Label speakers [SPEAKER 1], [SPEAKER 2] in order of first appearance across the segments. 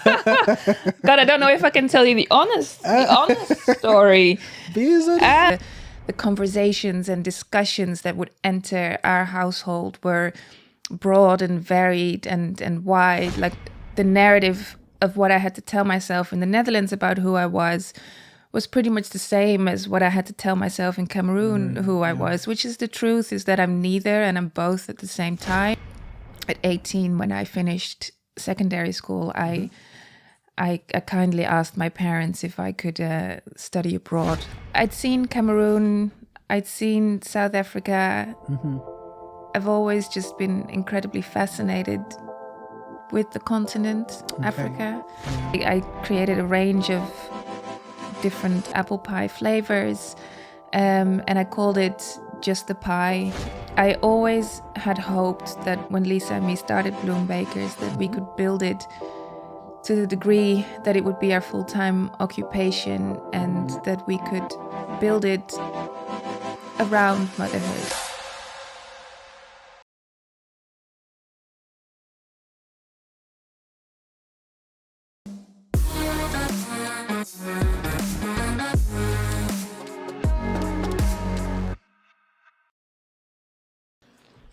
[SPEAKER 1] God, I don't know if I can tell you the honest story. The conversations and discussions that would enter our household were broad and varied and wide. Like the narrative of what I had to tell myself in the Netherlands about who I was pretty much the same as what I had to tell myself in Cameroon who I was, which is the truth, is that I'm neither and I'm both at the same time. At 18, when I finished secondary school, I kindly asked my parents if I could study abroad. I'd seen Cameroon, I'd seen South Africa. I've always just been incredibly fascinated with the continent, Africa. I created a range of different apple pie flavors, and I called it Just the Pie. I always had hoped that when Lisa and me started Bloom Bakers, that we could build it to the degree that it would be our full-time occupation and that we could build it around motherhood.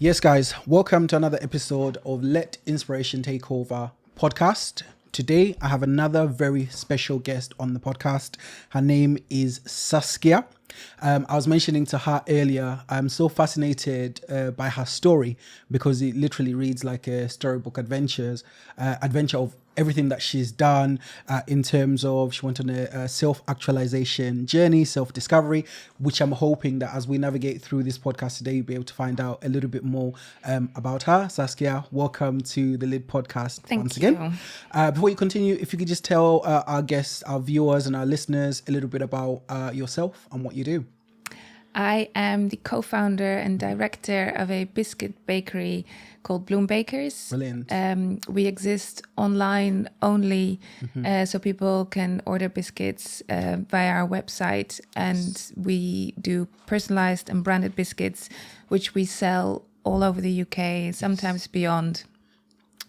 [SPEAKER 2] Yes, guys, welcome to another episode of Let Inspiration Take Over podcast. Today, I have another very special guest on the podcast. Her name is Saskia. I was mentioning to her earlier, I'm so fascinated by her story because it literally reads like a storybook adventure of everything that she's done in terms of she went on a self-actualization journey, self-discovery, which I'm hoping that as we navigate through this podcast today, you'll be able to find out a little bit more about her. Saskia, welcome to the LiT podcast once again. Before you continue, if you could just tell our guests, our viewers and our listeners a little bit about yourself and what you do.
[SPEAKER 1] I am the co-founder and director of a biscuit bakery called Bloom Bakers.
[SPEAKER 2] Brilliant.
[SPEAKER 1] We exist online only, so people can order biscuits via our website, and we do personalized and branded biscuits, which we sell all over the UK, sometimes beyond.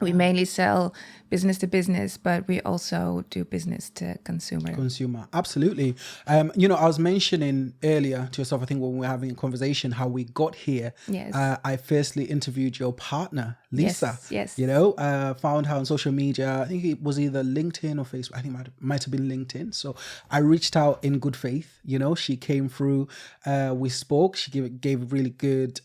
[SPEAKER 1] We mainly sell business to business, but we also do business to consumer.
[SPEAKER 2] Absolutely. I was mentioning earlier to yourself, I think when we were having a conversation, how we got here.
[SPEAKER 1] Yes.
[SPEAKER 2] I firstly interviewed your partner, Lisa.
[SPEAKER 1] Yes.
[SPEAKER 2] Found her on social media. I think it was either LinkedIn or Facebook. I think it might have been LinkedIn. So I reached out in good faith. She came through. We spoke. She gave a really good,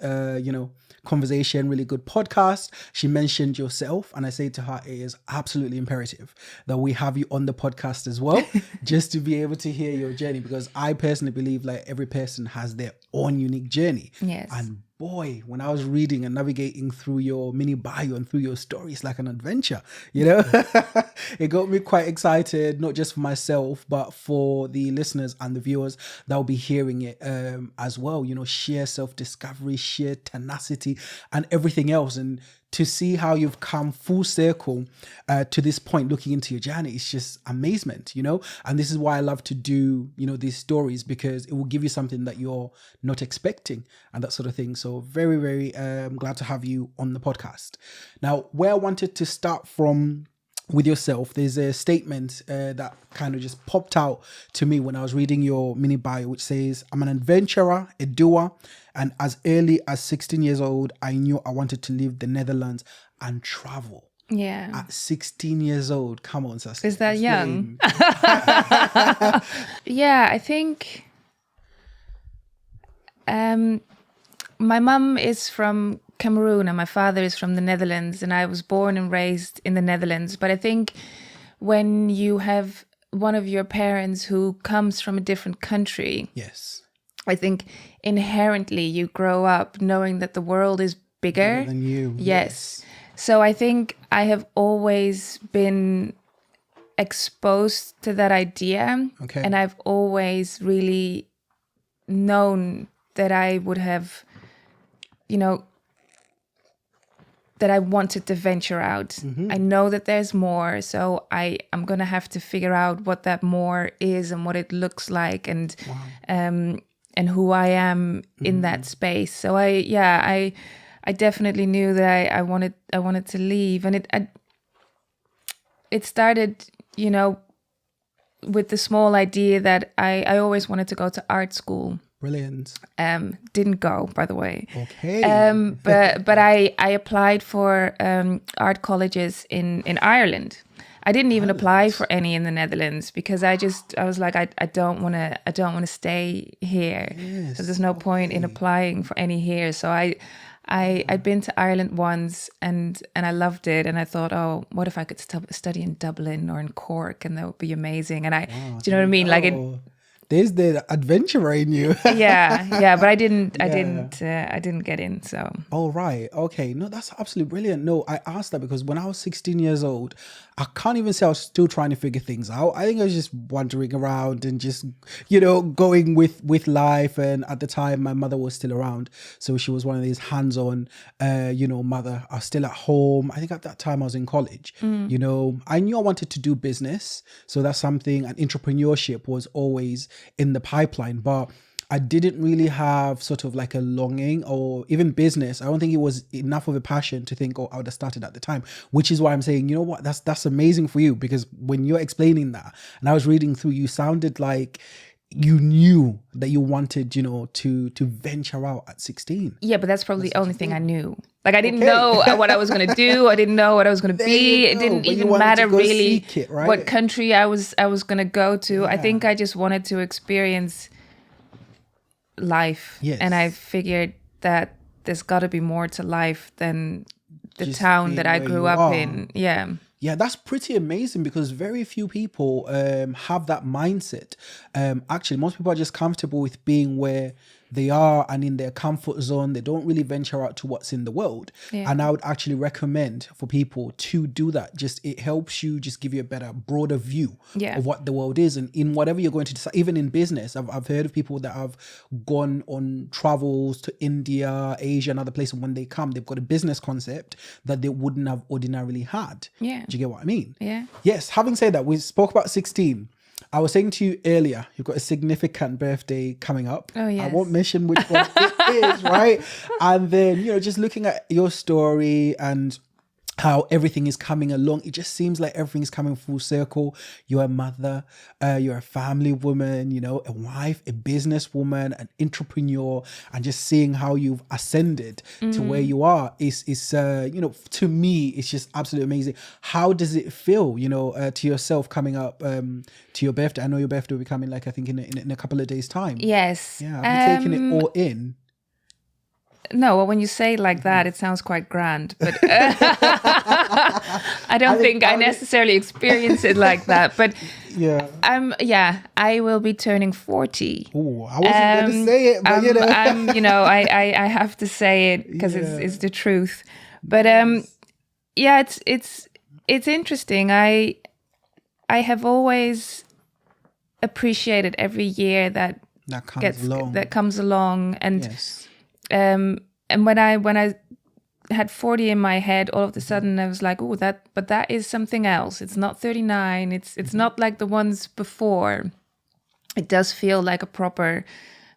[SPEAKER 2] conversation, really good podcast. She mentioned yourself, and I said to her, it is absolutely imperative that we have you on the podcast as well, just to be able to hear your journey, because I personally believe like every person has their own unique journey.
[SPEAKER 1] Yes.
[SPEAKER 2] And boy, when I was reading and navigating through your mini bio and through your story, it's like an adventure, It got me quite excited, not just for myself, but for the listeners and the viewers that will be hearing it as well. Sheer self-discovery, sheer tenacity and everything else. And to see how you've come full circle to this point, looking into your journey, it's just amazement, And this is why I love to do, these stories, because it will give you something that you're not expecting and that sort of thing. So very, very glad to have you on the podcast. Now, where I wanted to start from with yourself, there's a statement that kind of just popped out to me when I was reading your mini bio, which says, I'm an adventurer, a doer, and as early as 16 years old, I knew I wanted to leave the Netherlands and travel.
[SPEAKER 1] Yeah.
[SPEAKER 2] At 16 years old. Come on, Saskia.
[SPEAKER 1] Is that young? Yeah, I think my mum is from Cameroon and my father is from the Netherlands, and I was born and raised in the Netherlands. But I think when you have one of your parents who comes from a different country,
[SPEAKER 2] yes,
[SPEAKER 1] I think inherently you grow up knowing that the world is bigger
[SPEAKER 2] than you.
[SPEAKER 1] Yes. So I think I have always been exposed to that idea.
[SPEAKER 2] Okay.
[SPEAKER 1] And I've always really known that I would have, that I wanted to venture out. I know that there's more, so I'm going to have to figure out what that more is and what it looks like and who I am in that space. So I definitely knew that I wanted to leave, and it started, with the small idea that I always wanted to go to art school.
[SPEAKER 2] Brilliant.
[SPEAKER 1] Didn't go, by the way.
[SPEAKER 2] Okay.
[SPEAKER 1] But I applied for art colleges in Ireland. I didn't even apply for any in the Netherlands because I was like, I don't want to stay here.
[SPEAKER 2] Yes.
[SPEAKER 1] So there's no point in applying for any here. So I'd been to Ireland once and I loved it. And I thought, oh, what if I could study in Dublin or in Cork, and that would be amazing. And do you know what I mean? Like it.
[SPEAKER 2] There's the adventurer in you.
[SPEAKER 1] yeah, but I didn't get in. So.
[SPEAKER 2] Oh, right. Okay. No, that's absolutely brilliant. No, I asked that because when I was 16 years old, I can't even say I was still trying to figure things out. I think I was just wandering around and just, going with life. And at the time, my mother was still around. So she was one of these hands-on, mother. I was still at home. I think at that time I was in college. I knew I wanted to do business. So that's something, and entrepreneurship was always in the pipeline, but I didn't really have sort of like a longing or even business. I don't think it was enough of a passion to think, oh, I would have started at the time, which is why I'm saying, you know what, that's amazing for you, because when you're explaining that and I was reading through, you sounded like you knew that you wanted, to venture out at 16.
[SPEAKER 1] Yeah, but that's probably the only thing I knew. Like I didn't know what I was going to do. I didn't know what I was going to be. It didn't even matter really what country I was going to go to. Yeah. I think I just wanted to experience life.
[SPEAKER 2] Yes.
[SPEAKER 1] And I figured that there's got to be more to life than the just town that I grew up in. Yeah.
[SPEAKER 2] Yeah, that's pretty amazing because very few people have that mindset. Actually, most people are just comfortable with being where they are and in their comfort zone. They don't really venture out to what's in the world. Yeah. And I would actually recommend for people to do that. It helps you just give you a better, broader view of what the world is. And in whatever you're going to decide, even in business, I've heard of people that have gone on travels to India, Asia, and other places. And when they come, they've got a business concept that they wouldn't have ordinarily had.
[SPEAKER 1] Yeah.
[SPEAKER 2] Do you get what I mean?
[SPEAKER 1] Yeah.
[SPEAKER 2] Yes. Having said that, we spoke about 16. I was saying to you earlier, you've got a significant birthday coming up.
[SPEAKER 1] Oh, yes.
[SPEAKER 2] I won't mention which one it is, right? And then, just looking at your story and how everything is coming along, it just seems like everything is coming full circle. You're a mother, you're a family woman, a wife, a businesswoman, an entrepreneur, and just seeing how you've ascended to where you are is to me, it's just absolutely amazing. How does it feel, to yourself coming up to your birthday? I know your birthday will be coming, like I think in a couple of days' time.
[SPEAKER 1] Yes.
[SPEAKER 2] Yeah, have you taken it all in?
[SPEAKER 1] No, well, when you say it like that, it sounds quite grand, but I don't think I necessarily experience it like that. But I will be turning 40.
[SPEAKER 2] Oh, I wasn't going to say it, but
[SPEAKER 1] I have to say it because it's the truth. But it's interesting. I have always appreciated every year that comes along, and.
[SPEAKER 2] Yes.
[SPEAKER 1] And when I had 40 in my head, all of a sudden I was like, oh, but that is something else. It's not 39. It's not like the ones before. It does feel like a proper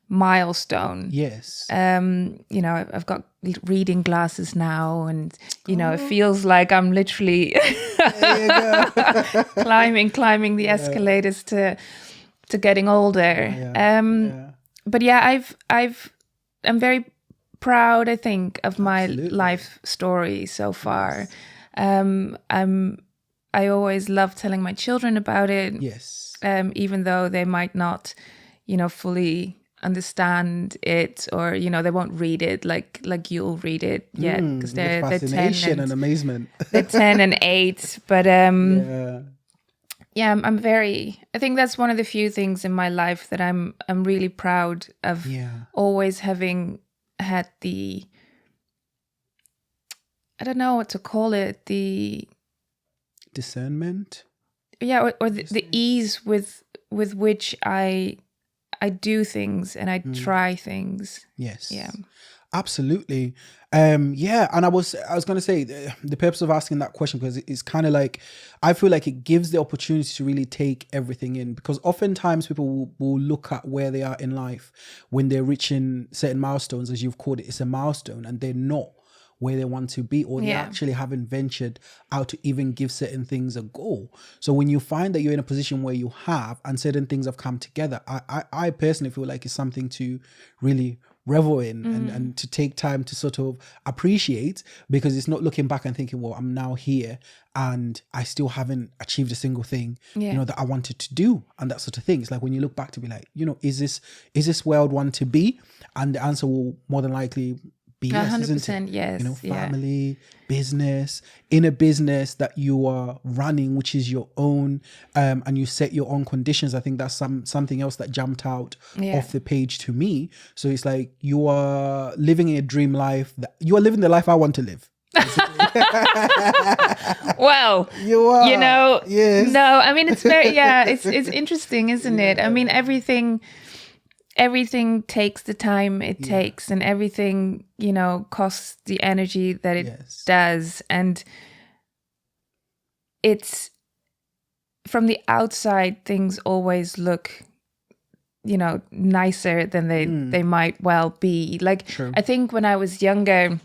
[SPEAKER 1] milestone.
[SPEAKER 2] Yes.
[SPEAKER 1] I've got reading glasses now, and it feels like I'm literally climbing the escalators to getting older. But I'm very proud, I think, of my life story so far. I always love telling my children about it.
[SPEAKER 2] Yes.
[SPEAKER 1] Even though they might not, fully understand it, or they won't read it like you'll read it yet, because they're
[SPEAKER 2] fascination
[SPEAKER 1] 10
[SPEAKER 2] and amazement.
[SPEAKER 1] They're 10 and 8, but I'm very. I think that's one of the few things in my life that I'm really proud of.
[SPEAKER 2] Yeah.
[SPEAKER 1] Always having had the, I don't know what to call it, the
[SPEAKER 2] discernment.
[SPEAKER 1] Yeah, or the ease with which I do things and I try things.
[SPEAKER 2] Yes.
[SPEAKER 1] Yeah.
[SPEAKER 2] Absolutely. And I was going to say the purpose of asking that question, because it's kind of like, I feel like it gives the opportunity to really take everything in, because oftentimes people will look at where they are in life when they're reaching certain milestones, as you've called it. It's a milestone, and they're not where they want to be, or they actually haven't ventured out to even give certain things a go. So when you find that you're in a position where you have, and certain things have come together, I personally feel like it's something to really revel in and to take time to sort of appreciate, because it's not looking back and thinking, well, I'm now here and I still haven't achieved a single thing, you know, that I wanted to do, and that sort of thing. It's like when you look back to be like, you know, is this where I'd want to be? And the answer will more than likely be yes, 100% isn't it?
[SPEAKER 1] Yes.
[SPEAKER 2] You know, family, business, in a business that you are running, which is your own, and you set your own conditions. I think that's something else that jumped out off the page to me. So it's like you are living a dream life, that you are living the life I want to live.
[SPEAKER 1] Well,
[SPEAKER 2] you are,
[SPEAKER 1] you know,
[SPEAKER 2] yes.
[SPEAKER 1] No, I mean, it's very, it's interesting, isn't it? I mean, everything takes the time it takes, and everything, you know, costs the energy that it does. And it's, from the outside, things always look, you know, nicer than they might well be. Like, True. I think when I was younger,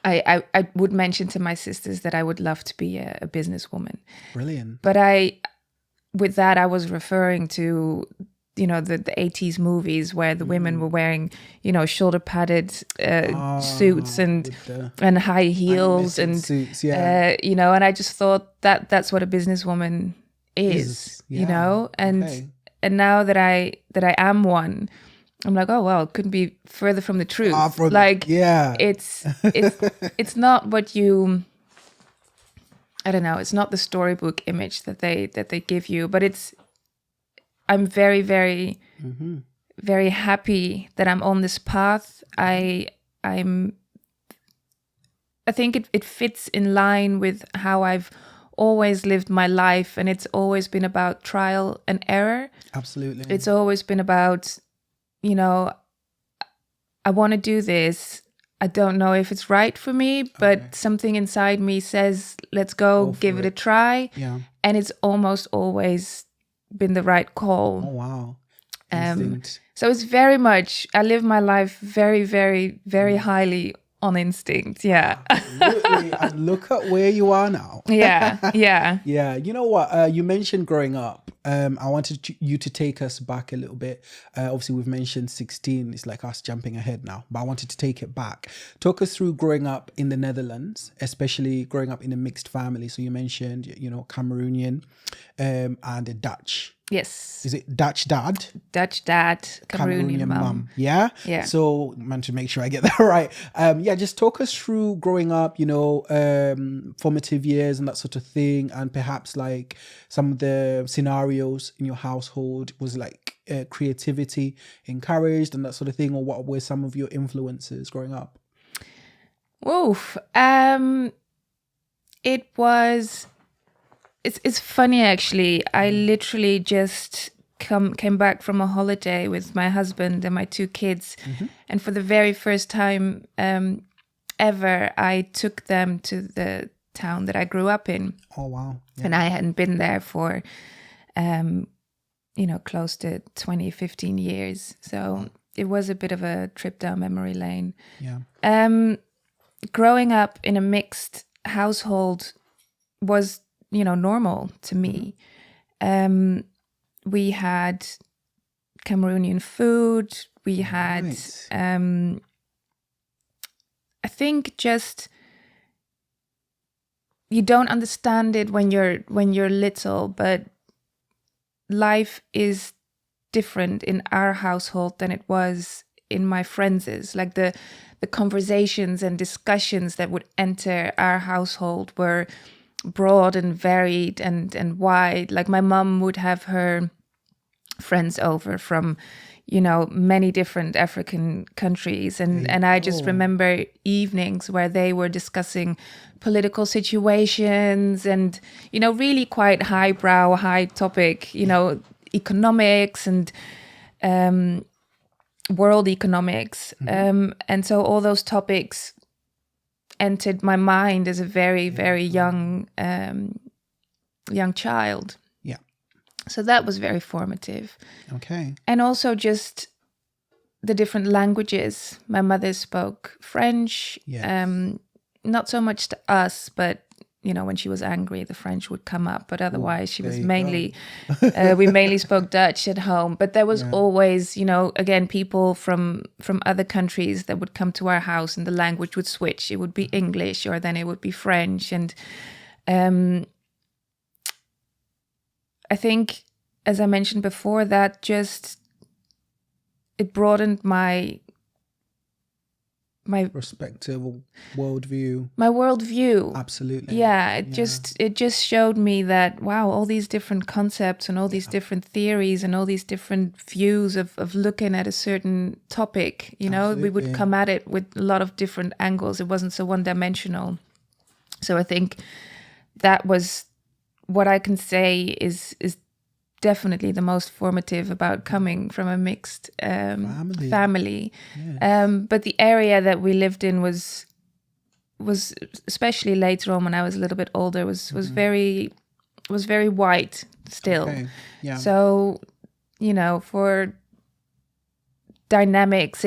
[SPEAKER 1] I would mention to my sisters that I would love to be a businesswoman.
[SPEAKER 2] Brilliant.
[SPEAKER 1] But with that, I was referring to, you know, the 80s movies where the women were wearing, you know, shoulder padded suits and high heels and suits, you know, and I just thought that that's what a businesswoman is, you know, and now that I am one, I'm like, oh well, it couldn't be further from the truth. It's not what you, I don't know, it's not the storybook image that they give you, but I'm very, very, very happy that I'm on this path. I think it fits in line with how I've always lived my life, and it's always been about trial and error.
[SPEAKER 2] Absolutely.
[SPEAKER 1] It's always been about, you know, I want to do this. I don't know if it's right for me, but something inside me says, let's go give it a try. Yeah. And it's almost always been the right call.
[SPEAKER 2] Oh, wow.
[SPEAKER 1] So it's very much, I live my life very, very, very highly on instinct. Yeah.
[SPEAKER 2] Absolutely. And look at where you are now.
[SPEAKER 1] Yeah.
[SPEAKER 2] Yeah. You know what? You mentioned growing up. I wanted you to take us back a little bit. Obviously, we've mentioned 16. It's like us jumping ahead now, but I wanted to take it back. Talk us through growing up in the Netherlands, especially growing up in a mixed family. So you mentioned, you know, Cameroonian and a Dutch.
[SPEAKER 1] Yes.
[SPEAKER 2] Is it Dutch dad?
[SPEAKER 1] Dutch dad, Cameroonian mum.
[SPEAKER 2] Yeah?
[SPEAKER 1] Yeah.
[SPEAKER 2] So, I meant to make sure I get that right. Just talk us through growing up, you know, formative years and that sort of thing, and perhaps like some of the scenarios in your household. Was like creativity encouraged and that sort of thing, or what were some of your influences growing up?
[SPEAKER 1] Oof. It was... It's funny, actually. I literally just came back from a holiday with my husband and my 2 kids. And for the very first time ever, I took them to the town that I grew up in.
[SPEAKER 2] Oh, wow. Yeah.
[SPEAKER 1] And I hadn't been there for, you know, close to 20, 15 years. So it was a bit of a trip down memory lane.
[SPEAKER 2] Yeah.
[SPEAKER 1] Growing up in a mixed household was, you know, normal to me. We had Cameroonian food. We had, I think, just, you don't understand it when you're little, but life is different in our household than it was in my friends'. Like the conversations and discussions that would enter our household were broad and varied and wide. Like my mum would have her friends over from, you know, many different African countries, and I just remember evenings where they were discussing political situations and, you know, really quite highbrow, high topic, you know, economics and world economics, and so all those topics entered my mind as a very, very young child.
[SPEAKER 2] Yeah.
[SPEAKER 1] So that was very formative.
[SPEAKER 2] Okay.
[SPEAKER 1] And also just the different languages. My mother spoke French, not so much to us, but when she was angry, the French would come up. But otherwise, she was mainly, we mainly spoke Dutch at home. But there was always, again, people from other countries that would come to our house, and the language would switch. It would be English, or then it would be French. And I think, as I mentioned before, that just, it broadened my
[SPEAKER 2] perspective, worldview.
[SPEAKER 1] My worldview.
[SPEAKER 2] Absolutely.
[SPEAKER 1] Yeah, it just showed me that, wow, all these different concepts and all these different theories and all these different views of looking at a certain topic, we would come at it with a lot of different angles. It wasn't so one-dimensional. So I think that was what I can say is definitely the most formative about coming from a mixed family. Yes. But the area that we lived in was especially later on, when I was a little bit older, was very white still. Okay. Yeah. So, for dynamics,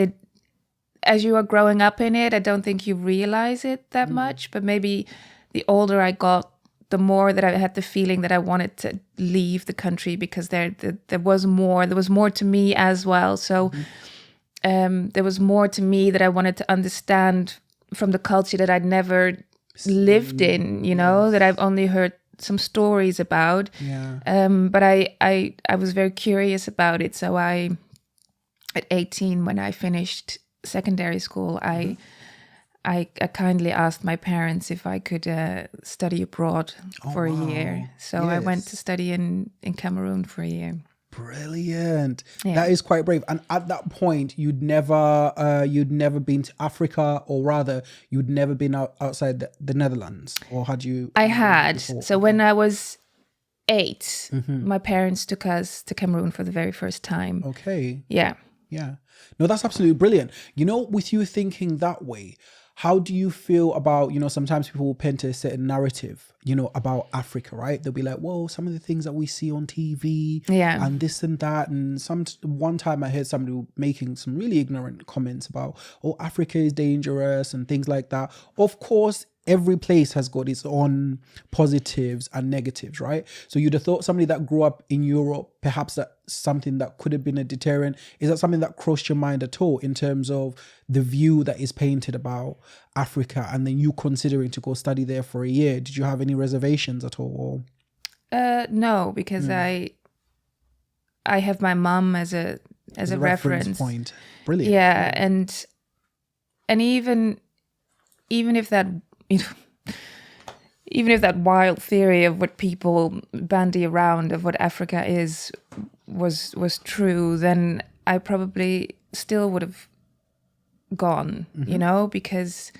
[SPEAKER 1] as you are growing up in it, I don't think you realize it that much. But maybe the older I got, the more that I had the feeling that I wanted to leave the country, because there was more to me as well. So there was more to me that I wanted to understand from the culture that I'd never lived in, that I've only heard some stories about. Yeah. But I was very curious about it. So at 18, when I finished secondary school, I kindly asked my parents if I could study abroad for a year. So I went to study in Cameroon for a year.
[SPEAKER 2] Brilliant. Yeah. That is quite brave. And at that point, you'd never been to Africa, or rather, you'd never been outside the Netherlands, or had you?
[SPEAKER 1] I had. So when I was 8, my parents took us to Cameroon for the very first time.
[SPEAKER 2] Okay.
[SPEAKER 1] Yeah.
[SPEAKER 2] Yeah. No, that's absolutely brilliant. With you thinking that way, how do you feel about, sometimes people will paint a certain narrative, about Africa, right? They'll be like, whoa, some of the things that we see on TV and this and that. And one time I heard somebody making some really ignorant comments about, Africa is dangerous and things like that. Of course, every place has got its own positives and negatives, right? So you'd have thought somebody that grew up in Europe, perhaps that's something that could have been a deterrent. Is that something that crossed your mind at all, in terms of the view that is painted about Africa, and then you considering to go study there for a year? Did you have any reservations at all?
[SPEAKER 1] No, because I have my mom as a reference
[SPEAKER 2] point. Brilliant.
[SPEAKER 1] Yeah, and even if that, even if that wild theory of what people bandy around of what Africa is was true, then I probably still would have gone, because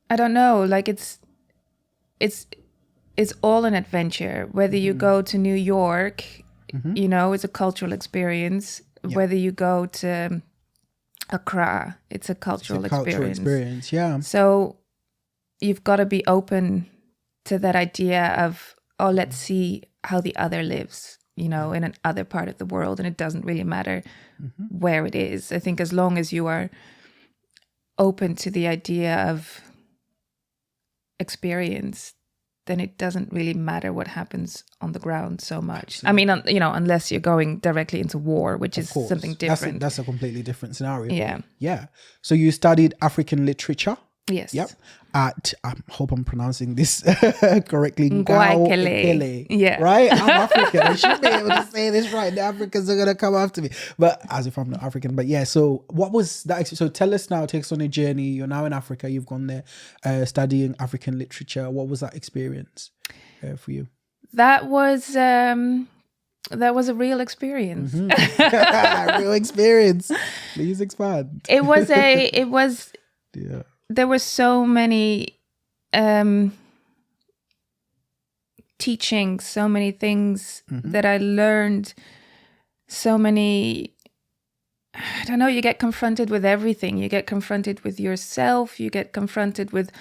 [SPEAKER 1] I don't know, like it's all an adventure. Whether you go to New York, it's a cultural experience. Yeah. Whether you go to Accra, it's a cultural experience.
[SPEAKER 2] Yeah.
[SPEAKER 1] So you've got to be open to that idea of, let's see how the other lives, in an other part of the world. And it doesn't really matter where it is. I think as long as you are open to the idea of experience, then it doesn't really matter what happens on the ground so much. Absolutely. I mean, unless you're going directly into war, which is something different.
[SPEAKER 2] That's a completely different scenario.
[SPEAKER 1] Yeah.
[SPEAKER 2] Yeah. So you studied African literature?
[SPEAKER 1] Yes.
[SPEAKER 2] Yep. At, I hope I'm pronouncing this correctly.
[SPEAKER 1] Ngwaikele. Yeah.
[SPEAKER 2] Right? I'm African. I should be able to say this right. The Africans are going to come after me. But as if I'm not African. But yeah, so what was that? So tell us now, take us on a journey. You're now in Africa. You've gone there studying African literature. What was that experience for you?
[SPEAKER 1] That was a real experience.
[SPEAKER 2] Real experience. Please expand.
[SPEAKER 1] It was yeah. There were so many teachings, so many things that I learned, so many, I don't know, you get confronted with everything. You get confronted with yourself, you get confronted with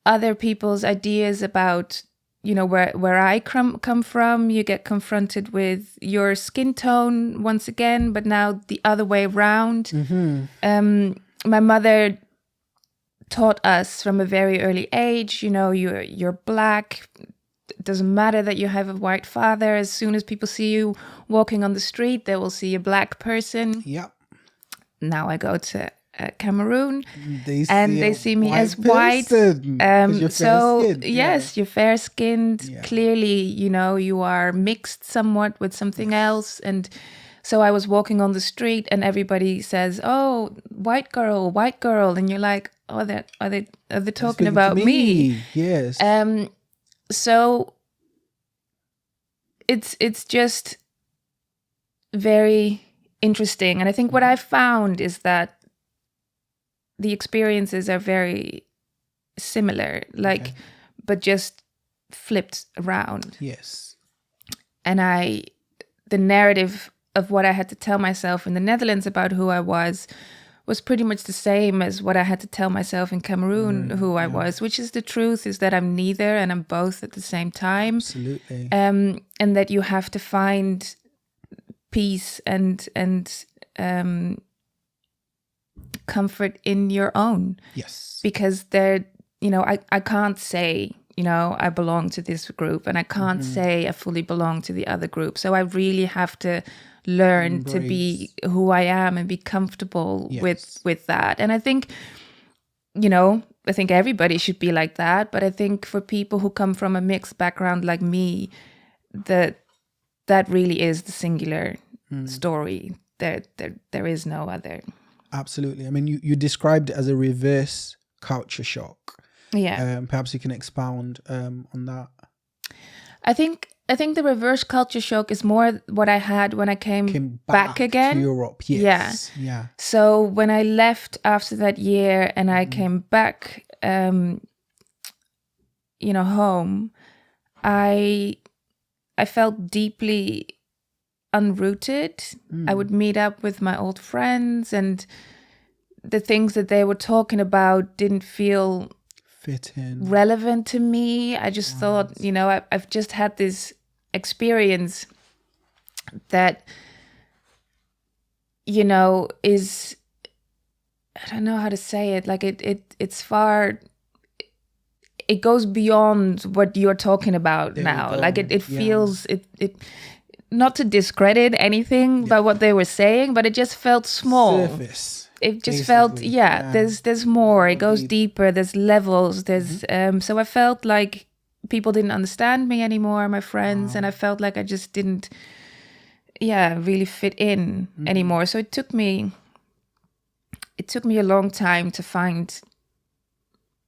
[SPEAKER 1] other people's ideas about where I come from, you get confronted with your skin tone once again, but now the other way around. My mother taught us from a very early age, you're black. It doesn't matter that you have a white father. As soon as people see you walking on the street, they will see a black person.
[SPEAKER 2] Yeah.
[SPEAKER 1] Now I go to Cameroon,
[SPEAKER 2] they
[SPEAKER 1] see me as white. Yes, you're fair skinned. Yeah. Clearly, you are mixed somewhat with something else. And so I was walking on the street, and everybody says, "Oh, white girl," and you're like, "Oh, are they talking about me?"
[SPEAKER 2] Yes.
[SPEAKER 1] So it's just very interesting, and I think what I found is that the experiences are very similar, but just flipped around.
[SPEAKER 2] Yes.
[SPEAKER 1] And the narrative of what I had to tell myself in the Netherlands about who I was pretty much the same as what I had to tell myself in Cameroon who I was, which is the truth, is that I'm neither and I'm both at the same time.
[SPEAKER 2] Absolutely.
[SPEAKER 1] And that you have to find peace and comfort in your own.
[SPEAKER 2] Yes.
[SPEAKER 1] Because I can't say, I belong to this group, and I can't say I fully belong to the other group. So I really have to learn to be who I am and be comfortable with that. And I think, I think everybody should be like that. But I think for people who come from a mixed background like me, that really is the singular story. There is no other.
[SPEAKER 2] Absolutely. I mean, you described it as a reverse culture shock.
[SPEAKER 1] Yeah.
[SPEAKER 2] Perhaps you can expound on that.
[SPEAKER 1] I think the reverse culture shock is more what I had when I came back again
[SPEAKER 2] to Europe. Yes. Yeah.
[SPEAKER 1] So when I left after that year and I came back, home, I felt deeply unrooted. I would meet up with my old friends, and the things that they were talking about didn't feel
[SPEAKER 2] fit in,
[SPEAKER 1] relevant to me. I just thought, I've just had this experience that, is, I don't know how to say it. Like it's far. It goes beyond what you're talking about now. Like it feels it. Not to discredit anything by what they were saying, but it just felt small.
[SPEAKER 2] Surface.
[SPEAKER 1] It just felt, there's more. It goes deeper. There's levels. There's so I felt like people didn't understand me anymore, my friends, and I felt like I just didn't, really fit in anymore. So it took me a long time to find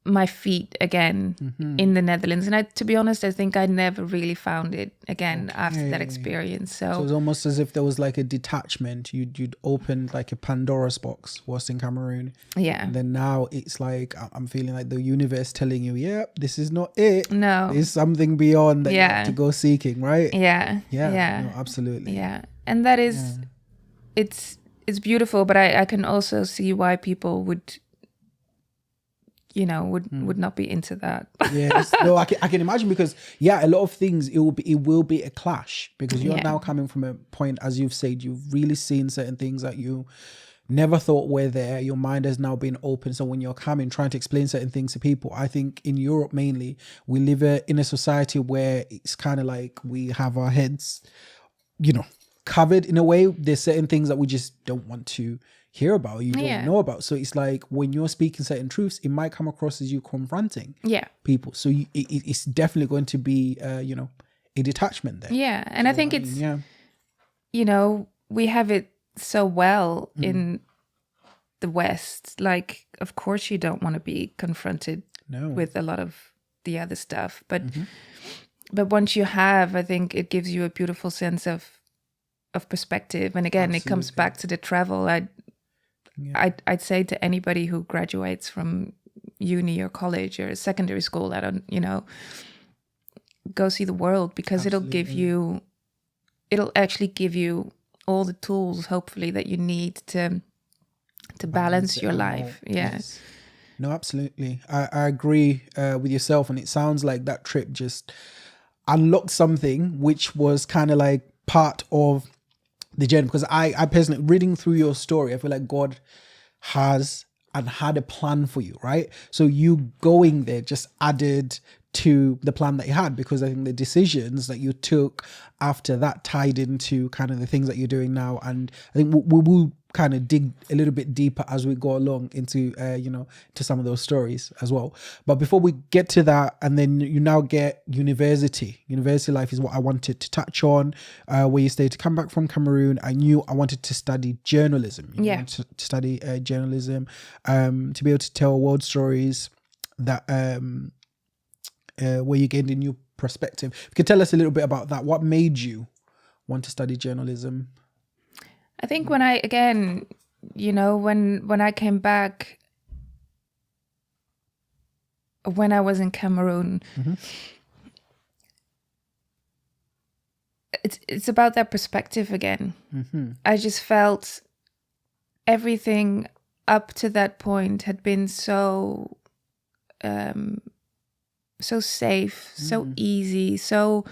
[SPEAKER 1] my feet again in the Netherlands. And to be honest, I think I never really found it again after that experience. So
[SPEAKER 2] it was almost as if there was like a detachment. You'd opened like a Pandora's box whilst in Cameroon.
[SPEAKER 1] Yeah.
[SPEAKER 2] And then now it's like, I'm feeling like the universe telling you, this is not it.
[SPEAKER 1] No.
[SPEAKER 2] There's something beyond that you have to go seeking, right?
[SPEAKER 1] Yeah.
[SPEAKER 2] Yeah. No, absolutely.
[SPEAKER 1] Yeah. And that is, it's beautiful, but I can also see why people would not be into that.
[SPEAKER 2] Yes, no, I can imagine, because a lot of things it will be a clash, because you're now coming from a point, as you've said, you've really seen certain things that you never thought were there. Your mind has now been open. So when you're trying to explain certain things to people, I think in Europe mainly, we live in a society where it's kind of like we have our heads, covered in a way. There's certain things that we just don't want to hear about, you don't know about. So it's like when you're speaking certain truths, it might come across as you confronting people. So it's definitely going to be, a detachment there.
[SPEAKER 1] Yeah. And so, I think it's, we have it so well in the West. Like, of course you don't want to be confronted with a lot of the other stuff. But once you have, I think it gives you a beautiful sense of perspective. And again, it comes back to the travel. I'd say to anybody who graduates from uni or college or secondary school, go see the world, because it'll actually give you all the tools, hopefully, that you need to balance your life. Yes.
[SPEAKER 2] No, absolutely. I agree with yourself, and it sounds like that trip just unlocked something which was kind of like part of the journey. Because I personally, reading through your story, I feel like God has and had a plan for you, right? So you going there just added to the plan that you had, because I think the decisions that you took after that tied into kind of the things that you're doing now. And I think we will kind of dig a little bit deeper as we go along into to some of those stories as well. But before we get to that, and then you now get university life is what I wanted to touch on, where you stayed to come back from Cameroon. I knew I wanted to study journalism. You wanted to study journalism, to be able to tell world stories that where you gained a new perspective. If you could tell us a little bit about that. What made you want to study journalism?
[SPEAKER 1] I think when I came back, when I was in Cameroon, it's about that perspective again. I just felt everything up to that point had been so safe, so easy, so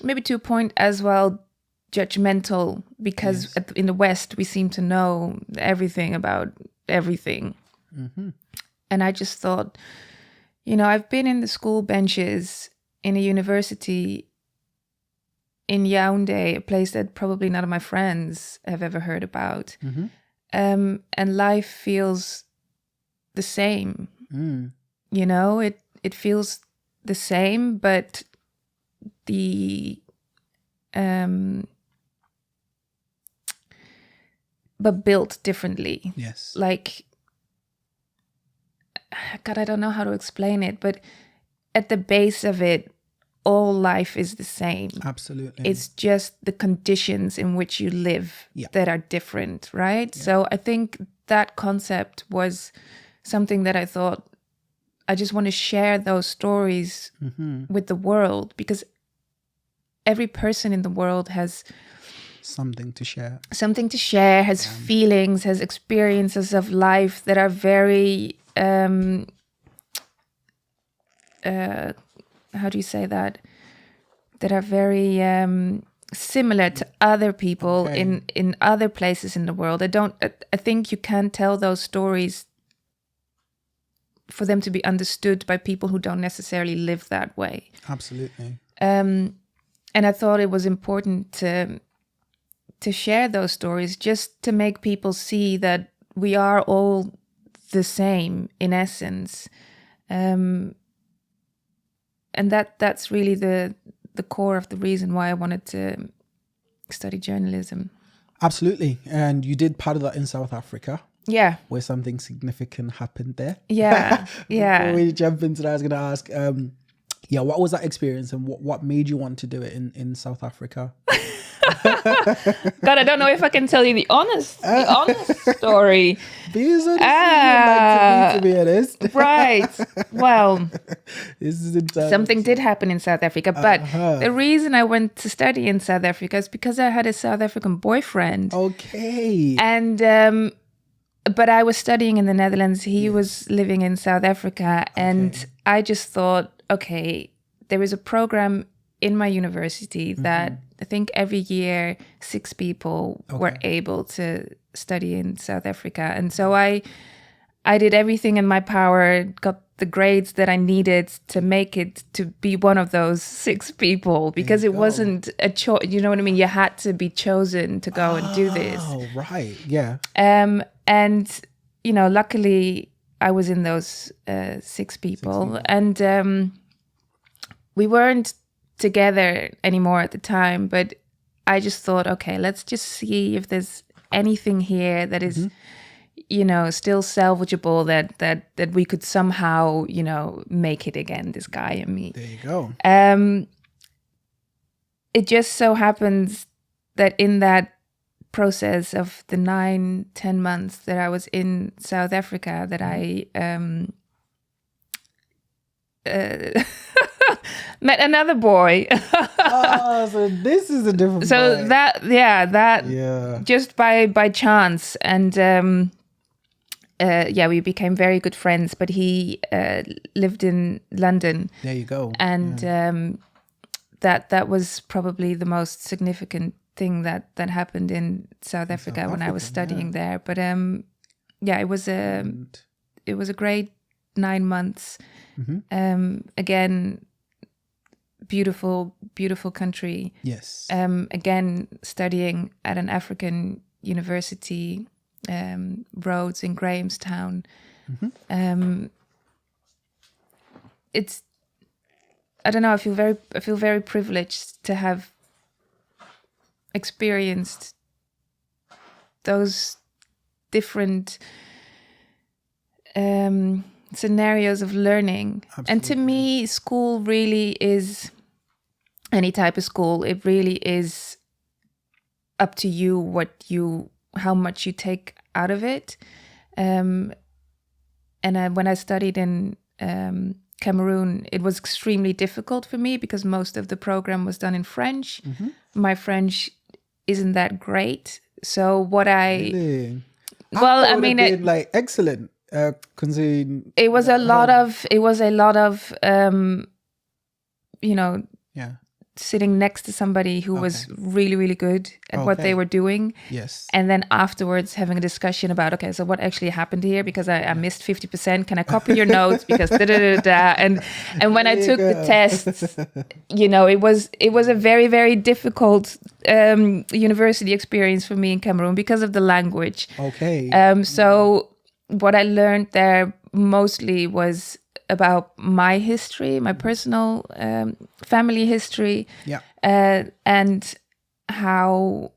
[SPEAKER 1] maybe to a point as well judgmental, because in the West we seem to know everything about everything. And I just thought, I've been in the school benches in a university in Yaoundé, a place that probably none of my friends have ever heard about. And life feels the same. It feels the same, but but built differently.
[SPEAKER 2] Yes.
[SPEAKER 1] Like, God, I don't know how to explain it, but at the base of it, all life is the same.
[SPEAKER 2] Absolutely.
[SPEAKER 1] It's just the conditions in which you live that are different, right? So I think that concept was something that I thought, I just want to share those stories with the world, because every person in the world has
[SPEAKER 2] something to share,
[SPEAKER 1] has feelings, has experiences of life that are very, how do you say that? That are very similar to other people in other places in the world. I think you can't tell those stories for them to be understood by people who don't necessarily live that way.
[SPEAKER 2] Absolutely.
[SPEAKER 1] And I thought it was important to share those stories, just to make people see that we are all the same in essence. And that's really the core of the reason why I wanted to study journalism.
[SPEAKER 2] Absolutely. And you did part of that in South Africa.
[SPEAKER 1] Yeah.
[SPEAKER 2] Where something significant happened there.
[SPEAKER 1] Yeah.
[SPEAKER 2] Before we jump into that, I was going to ask, what was that experience, and what made you want to do it in South Africa?
[SPEAKER 1] God, I don't know if I can tell you the honest story.
[SPEAKER 2] Be as honest as you'd like to be honest.
[SPEAKER 1] Right. Well,
[SPEAKER 2] this is
[SPEAKER 1] something did happen in South Africa, but the reason I went to study in South Africa is because I had a South African boyfriend.
[SPEAKER 2] Okay.
[SPEAKER 1] And but I was studying in the Netherlands. He was living in South Africa, and I just thought, okay, there is a program in my university that I think every year 6 people were able to study in South Africa. And so I did everything in my power, got the grades that I needed to make it to be one of those 6 people, because it wasn't a choice. You know what I mean? You had to be chosen to go and do this.
[SPEAKER 2] Oh, right. Yeah.
[SPEAKER 1] And, luckily I was in those 6 people. And we weren't together anymore at the time, but I just thought, okay, let's just see if there's anything here that is still salvageable, that we could somehow make it again, this guy and me.
[SPEAKER 2] There you go.
[SPEAKER 1] It just so happens that in that process of the 9-10 months that I was in South Africa, that I met another boy.
[SPEAKER 2] So this is a different
[SPEAKER 1] so
[SPEAKER 2] boy.
[SPEAKER 1] Just by chance. And we became very good friends, but he lived in London.
[SPEAKER 2] There you go.
[SPEAKER 1] And that was probably the most significant thing that happened in South Africa when I was studying there. But it was a great 9 months. Again, beautiful country.
[SPEAKER 2] Yes.
[SPEAKER 1] Again, studying at an African university, Rhodes in Grahamstown. It's, I don't know, I feel very privileged to have experienced those different scenarios of learning. Absolutely. And to me, school really is, any type of school, it really is up to you how much you take out of it. And when I studied in Cameroon, it was extremely difficult for me because most of the program was done in French. My French isn't that great. So what
[SPEAKER 2] really? I mean, it like excellent. Considering
[SPEAKER 1] it was a lot of sitting next to somebody who was really, really good at what they were doing.
[SPEAKER 2] Yes.
[SPEAKER 1] And then afterwards having a discussion about, okay, so what actually happened here? Because I missed 50%. Can I copy your notes? Because da-da-da-da. And when I took the tests, it was a very, very difficult university experience for me in Cameroon because of the language.
[SPEAKER 2] Okay.
[SPEAKER 1] So what I learned there mostly was about my history, my personal family history, and how,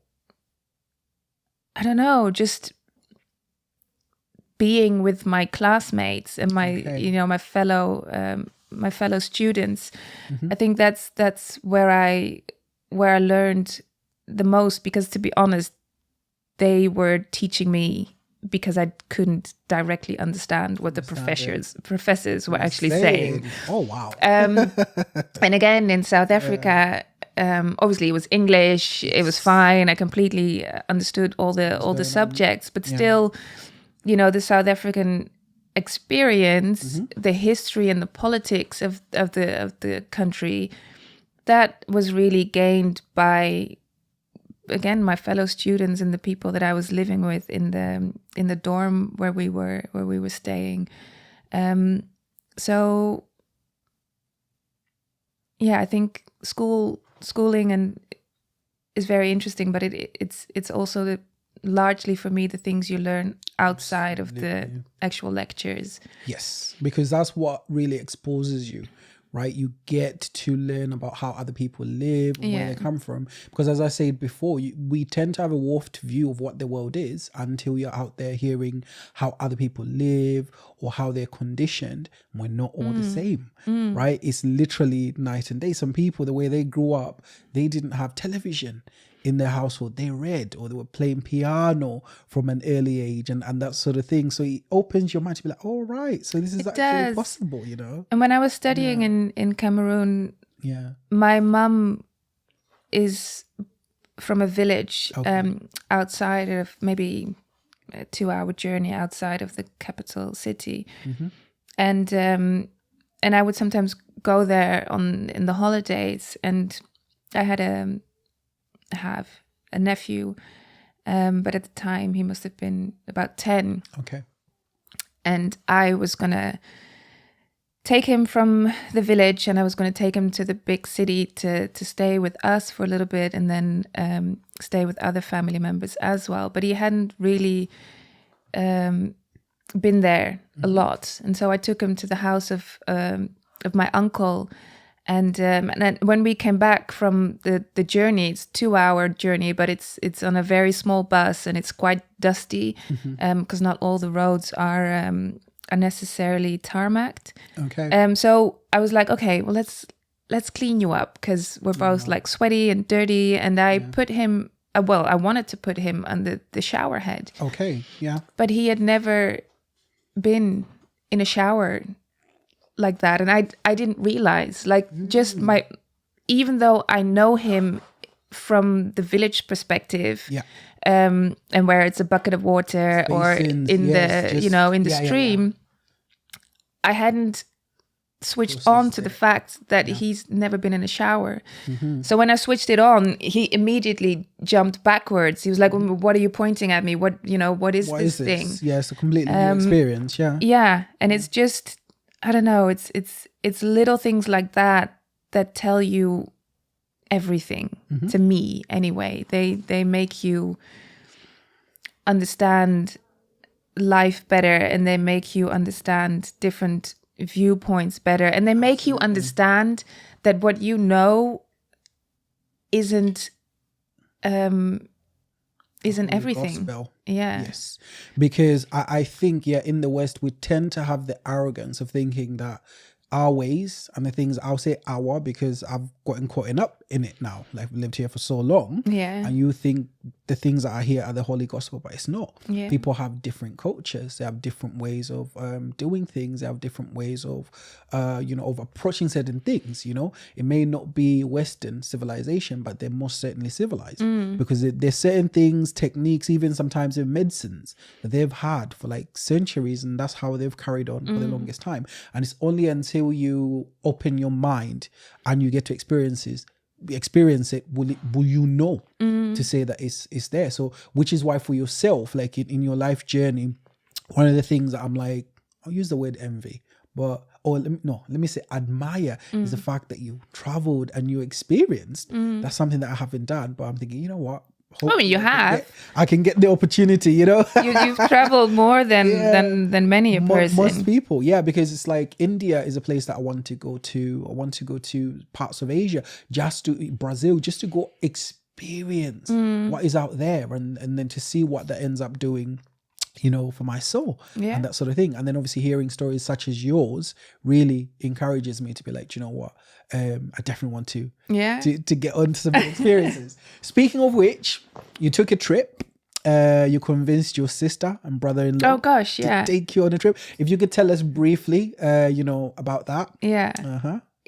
[SPEAKER 1] I don't know, just being with my classmates and my my fellow students. I think that's where I learned the most, because to be honest, they were teaching me because I couldn't directly understand what the professors were actually saying.
[SPEAKER 2] Oh, wow.
[SPEAKER 1] And again, in South Africa, obviously it was English. It was fine. I completely understood all the subjects, but still, the South African experience, the history and the politics of the country, that was really gained by, again, my fellow students and the people that I was living with in the dorm where we were staying. So yeah, I think schooling is very interesting, but it's also largely for me the things you learn outside of the actual lectures.
[SPEAKER 2] Yes, because that's what really exposes you. Right, you get to learn about how other people live, where they come from. Because as I said before, we tend to have a warped view of what the world is until you're out there hearing how other people live or how they're conditioned. We're not all the same, right? It's literally night and day. Some people, the way they grew up, they didn't have television in their household. They read, or they were playing piano from an early age, and that sort of thing. So it opens your mind to be like, oh, right, so this is actually possible, And
[SPEAKER 1] when I was studying in Cameroon, my mum is from a village outside of, maybe a 2-hour journey outside of the capital city. And I would sometimes go there in the holidays, and I have a nephew, but at the time he must have been about 10.
[SPEAKER 2] Okay.
[SPEAKER 1] And I was gonna take him from the village, and I was gonna take him to the big city to stay with us for a little bit, and then stay with other family members as well. But he hadn't really been there a lot, and so I took him to the house of my uncle. And then when we came back from the journey, it's a 2-hour journey, but it's on a very small bus, and it's quite dusty because not all the roads are necessarily tarmacked.
[SPEAKER 2] Okay.
[SPEAKER 1] So I was like, okay, well let's clean you up, because we're both like sweaty and dirty. And I put him. I wanted to put him on the shower head.
[SPEAKER 2] Okay. Yeah.
[SPEAKER 1] But he had never been in a shower like that, and I didn't realize, like, just even though I know him from the village perspective, and where it's a bucket of water or in the stream, I hadn't switched on to the fact that he's never been in a shower. So when I switched it on, he immediately jumped backwards. He was like, well, what are you pointing at me? What is this thing?
[SPEAKER 2] Yeah, it's a completely new experience. Yeah.
[SPEAKER 1] Yeah. And it's just, I don't know, it's little things like that tell you everything, to me anyway. They make you understand life better, and they make you understand different viewpoints better, and they make you understand that what you know isn't everything.
[SPEAKER 2] Gospel.
[SPEAKER 1] Yeah.
[SPEAKER 2] Yes. Because I think, in the West, we tend to have the arrogance of thinking that our ways and the things, I'll say our, because I've gotten caught up in it now. Like, we lived here for so long.
[SPEAKER 1] Yeah.
[SPEAKER 2] And you think the things that are here are the holy gospel, but it's not.
[SPEAKER 1] Yeah.
[SPEAKER 2] People have different cultures. They have different ways of doing things. They have different ways of, of approaching certain things. It may not be Western civilization, but they're most certainly civilized, because there's certain things, techniques, even sometimes in medicines that they've had for like centuries, and that's how they've carried on for the longest time. And it's only until you open your mind and you get to experience it, will you know to say that it's there. So which is why for yourself, like in your life journey, one of the things that I'm like, I'll use the word envy, but let me say admire, is the fact that you traveled and you experienced. That's something that I haven't done, but I'm thinking, you know what,
[SPEAKER 1] I mean, you have.
[SPEAKER 2] I can get the opportunity, You've
[SPEAKER 1] traveled more than many a person.
[SPEAKER 2] Most people, because it's like India is a place that I want to go to. I want to go to parts of Asia, Brazil, just to go experience what is out there, and then to see what that ends up doing, for my soul, and that sort of thing. And then obviously hearing stories such as yours really encourages me to be like, you know what, I definitely want to get on to some experiences. Speaking of which, you took a trip. You convinced your sister and brother-in-law to take you on a trip. If you could tell us briefly, about that.
[SPEAKER 1] Yeah.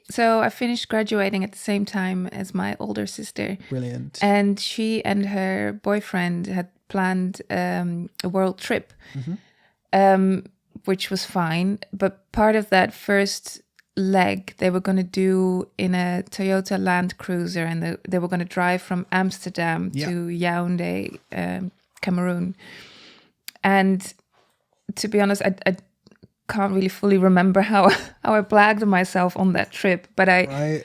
[SPEAKER 1] So I finished graduating at the same time as my older sister.
[SPEAKER 2] Brilliant.
[SPEAKER 1] And she and her boyfriend had planned a world trip, which was fine. But part of that first leg they were going to do in a Toyota Land Cruiser, and they were going to drive from Amsterdam to Yaoundé, Cameroon. And to be honest, I can't really fully remember how I blagged myself on that trip, but I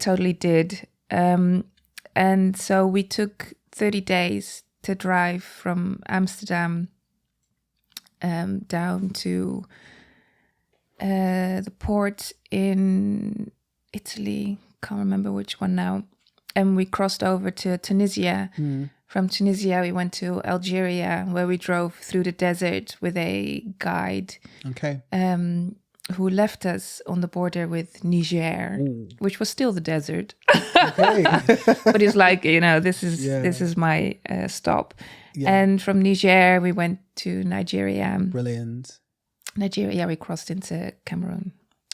[SPEAKER 1] totally did. And so we took 30 days to drive from Amsterdam down to the port in Italy, can't remember which one now, and we crossed over to Tunisia. From Tunisia we went to Algeria, where we drove through the desert with a guide who left us on the border with Niger. Which was still the desert. But he's like, this is my stop. And from Niger we went to Nigeria.
[SPEAKER 2] Brilliant.
[SPEAKER 1] Nigeria, we crossed into Cameroon.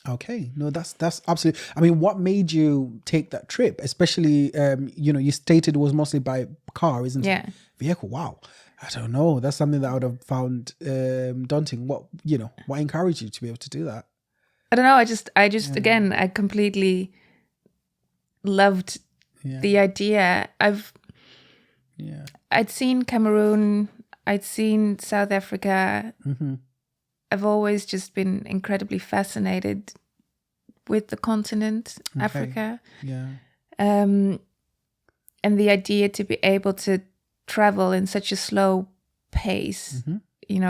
[SPEAKER 2] Okay, no, that's absolutely. I mean, what made you take that trip? Especially, you stated it was mostly by car, isn't it? Vehicle. Wow, I don't know. That's something that I would have found daunting. What encouraged you to be able to do that?
[SPEAKER 1] I don't know. I just again, I completely loved the idea. I'd seen Cameroon. I'd seen South Africa. I've always just been incredibly fascinated with the continent, Africa. And the idea to be able to travel in such a slow pace,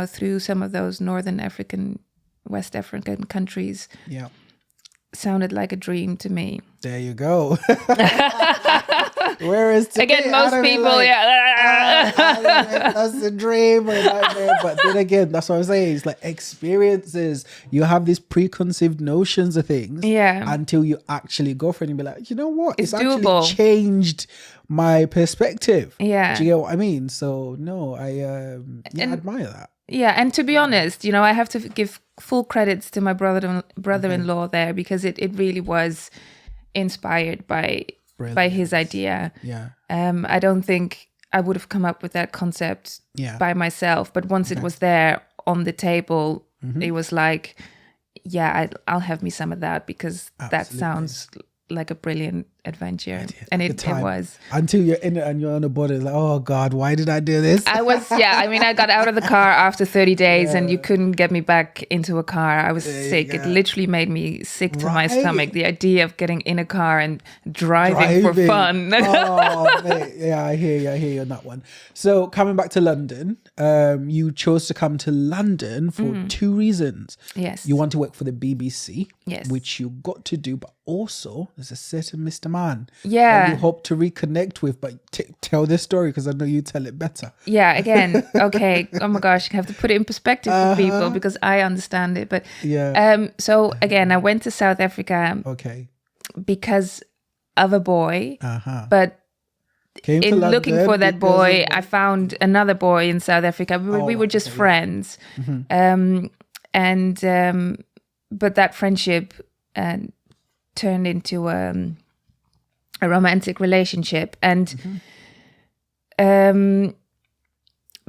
[SPEAKER 1] through some of those Northern African, West African countries, sounded like a dream to me.
[SPEAKER 2] There you go. Whereas today,
[SPEAKER 1] again, most people,
[SPEAKER 2] that's the dream or nightmare. But then again, that's what I'm saying. It's like experiences. You have these preconceived notions of things, until you actually go for it and be like, you know what? It's
[SPEAKER 1] doable.
[SPEAKER 2] Actually changed my perspective.
[SPEAKER 1] Yeah.
[SPEAKER 2] Do you get what I mean? So no, I admire that.
[SPEAKER 1] Yeah, and to be honest, I have to give full credits to my brother-in-law there, because it really was inspired by his idea. I don't think I would have come up with that concept by myself, but once it was there on the table, it was like, yeah, I'll have me some of that, because that sounds like a brilliant adventure. And it was.
[SPEAKER 2] Until you're in it and you're on the border, it's like, oh God, why did I do this?
[SPEAKER 1] I got out of the car after 30 days and you couldn't get me back into a car. I was sick. It literally made me sick to my stomach. The idea of getting in a car and driving. For fun.
[SPEAKER 2] Oh, mate. Yeah, I hear you on that one. So coming back to London, you chose to come to London for two reasons.
[SPEAKER 1] Yes.
[SPEAKER 2] You want to work for the BBC,
[SPEAKER 1] yes,
[SPEAKER 2] which you got to do, but also there's a certain Mr. Man
[SPEAKER 1] that
[SPEAKER 2] you hope to reconnect with, but tell this story, because I know you tell it better.
[SPEAKER 1] Yeah, again, okay. Oh my gosh, I have to put it in perspective for people, because I understand it. But so again, I went to South Africa because of a boy, but in looking for that boy, I found another boy in South Africa. We were just friends. But that friendship turned into a romantic relationship. And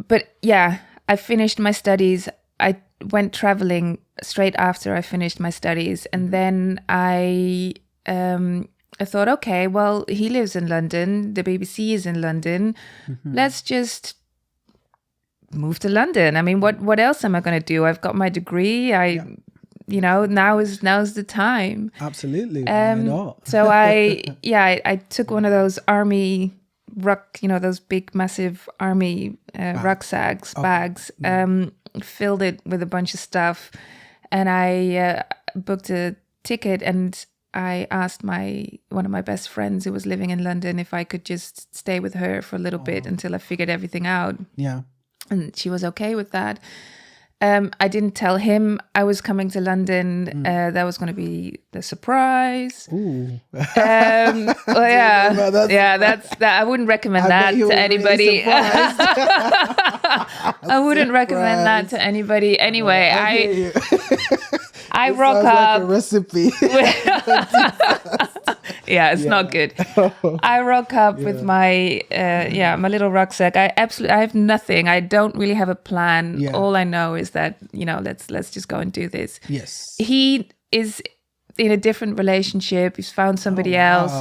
[SPEAKER 1] but yeah, I finished my studies. I went traveling straight after I finished my studies, and then I thought, okay, well, he lives in London, the BBC is in London, let's just move to London. I mean, what else am I going to do? I've got my degree. You know, now's the time.
[SPEAKER 2] Absolutely. Why not?
[SPEAKER 1] So I took one of those army those big massive army rucksacks, bags, filled it with a bunch of stuff, and I booked a ticket, and I asked one of my best friends who was living in London if I could just stay with her for a little bit until I figured everything out. Yeah. And she was okay with that. I didn't tell him I was coming to London. That was going to be the surprise. Ooh. Well, yeah. That's that. I wouldn't recommend that to anybody. Really I wouldn't recommend that to anybody. Anyway, I rock up.
[SPEAKER 2] Like a recipe.
[SPEAKER 1] Yeah, it's not good. I rock up with my my little rucksack. I have nothing. I don't really have a plan. Yeah. All I know is that, let's just go and do this.
[SPEAKER 2] Yes.
[SPEAKER 1] He is in a different relationship. He's found somebody else.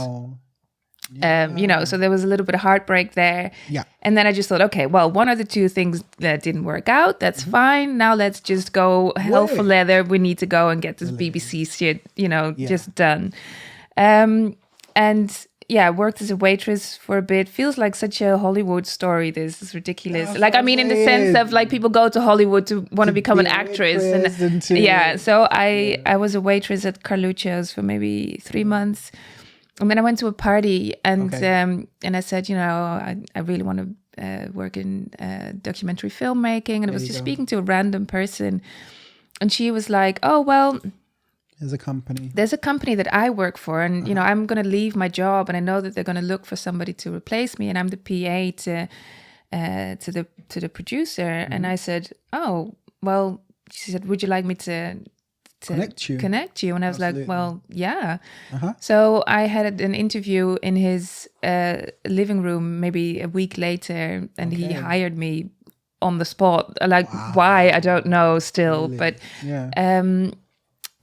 [SPEAKER 1] Yeah. So there was a little bit of heartbreak there. Yeah. And then I just thought, okay, well, one of the two things that didn't work out, that's fine. Now let's just go hell for leather. We need to go and get this BBC shit, just done. And yeah, worked as a waitress for a bit. Feels like such a Hollywood story. This is ridiculous. In the sense of people go to Hollywood to want to become an actress. So I was a waitress at Carluccio's for maybe 3 months. And then I went to a party and I said, I really want to work in documentary filmmaking. And I was just speaking to a random person. And she was like, oh, well, there's a company that I work for, and I'm going to leave my job, and I know that they're going to look for somebody to replace me, and I'm the PA to the producer. And I said, oh, well, she said, would you like me to connect you? And I was like, well, yeah. So I had an interview in his living room maybe a week later, and he hired me on the spot. Why, I don't know still, but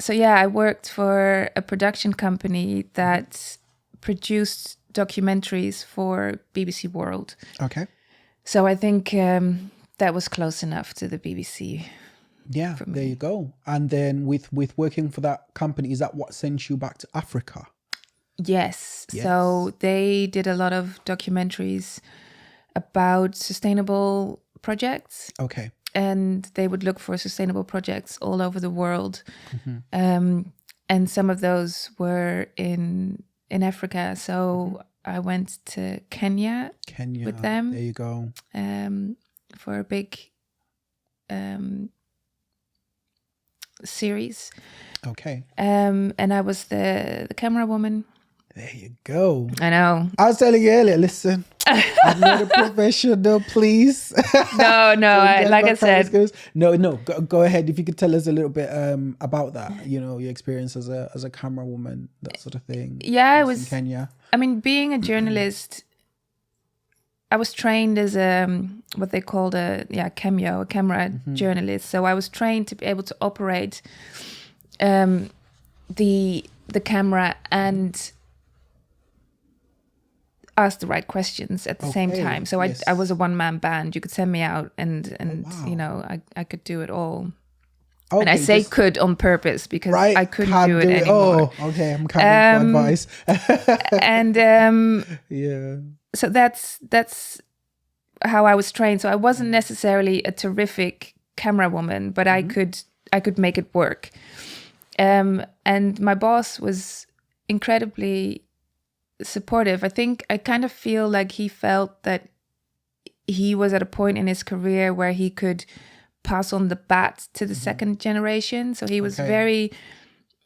[SPEAKER 1] so I worked for a production company that produced documentaries for BBC World. Okay. So I think that was close enough to the BBC.
[SPEAKER 2] Yeah, there you go. And then with working for that company, is that what sent you back to Africa?
[SPEAKER 1] Yes. So they did a lot of documentaries about sustainable projects. Okay. And they would look for sustainable projects all over the world. And some of those were in Africa. So I went to Kenya with them.
[SPEAKER 2] There you go.
[SPEAKER 1] For a big series. Okay. And I was the camera woman.
[SPEAKER 2] There you go.
[SPEAKER 1] I know.
[SPEAKER 2] I was telling you earlier, listen, I'm not a professional, please.
[SPEAKER 1] No, like I said.
[SPEAKER 2] No, go ahead. If you could tell us a little bit about that, your experience as a camera woman, that sort of thing.
[SPEAKER 1] Yeah, I was
[SPEAKER 2] in Kenya.
[SPEAKER 1] I mean, being a journalist, I was trained as what they called a camera journalist. So I was trained to be able to operate the camera and ask the right questions at the same time. So I was a one-man band. You could send me out and you know, I could do it all. Okay, and I say could on purpose because I couldn't do it anymore.
[SPEAKER 2] Oh, okay. I'm coming for advice.
[SPEAKER 1] And so that's how I was trained. So I wasn't necessarily a terrific camera woman, but I could make it work. And my boss was incredibly supportive. I kind of feel like he felt that he was at a point in his career where he could pass on the bat to the second generation. So he was very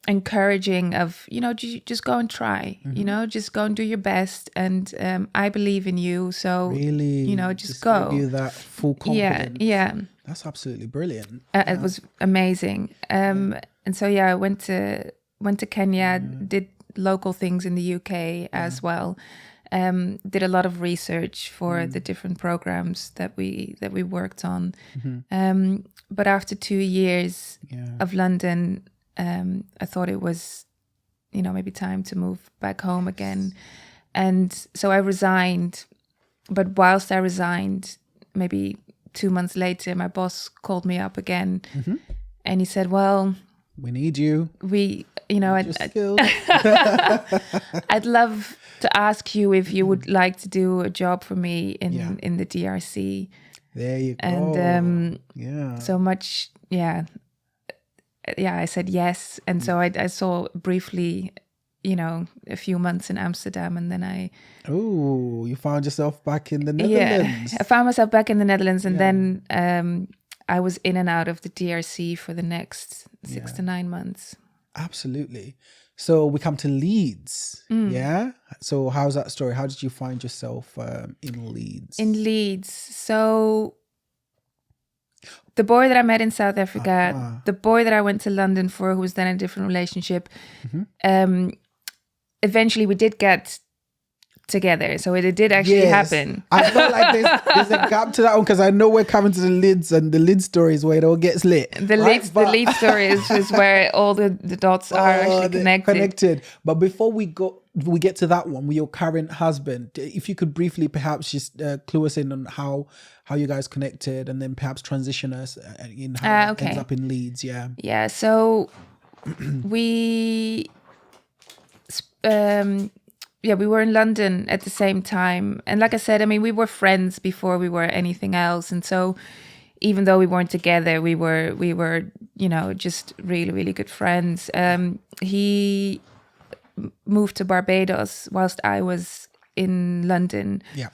[SPEAKER 1] encouraging of, you know, just go and try, you know, just go and do your best. And I believe in you. So,
[SPEAKER 2] really,
[SPEAKER 1] you know, just go.
[SPEAKER 2] Give you that full confidence.
[SPEAKER 1] Yeah.
[SPEAKER 2] That's absolutely brilliant.
[SPEAKER 1] It was amazing. And so, I went to Kenya, did local things in the UK as well. Did a lot of research for the different programs that we worked on. But after 2 years of London, I thought it was, you know, maybe time to move back home again. And so I resigned. But whilst I resigned, maybe 2 months later, my boss called me up again and he said, well,
[SPEAKER 2] we need you.
[SPEAKER 1] I'd love to ask you if you would like to do a job for me in the DRC.
[SPEAKER 2] There you go.
[SPEAKER 1] And so much, I said yes. And so I saw briefly, you know, a few months in Amsterdam, and then
[SPEAKER 2] you found yourself back in the Netherlands.
[SPEAKER 1] Yeah, I found myself back in the Netherlands, and then I was in and out of the DRC for the next 6 to 9 months.
[SPEAKER 2] Absolutely. So we come to Leeds. Yeah. So how's that story? How did you find yourself in Leeds?
[SPEAKER 1] In Leeds. So the boy that I met in South Africa, the boy that I went to London for, who was then in a different relationship, eventually we did get together, so it did actually happen.
[SPEAKER 2] I feel like there's a gap to that one, because I know we're coming to the Lids, and the Lid story is where it all gets lit.
[SPEAKER 1] The Lid story is where all the dots are actually connected.
[SPEAKER 2] But before we get to that one with your current husband, if you could briefly perhaps just clue us in on how you guys connected, and then perhaps transition us in how it ends up in Leeds. Yeah.
[SPEAKER 1] So we we were in London at the same time. And like I said, I mean, we were friends before we were anything else. And so even though we weren't together, we were, you know, just really, really good friends. He moved to Barbados whilst I was in London.
[SPEAKER 2] Yeah.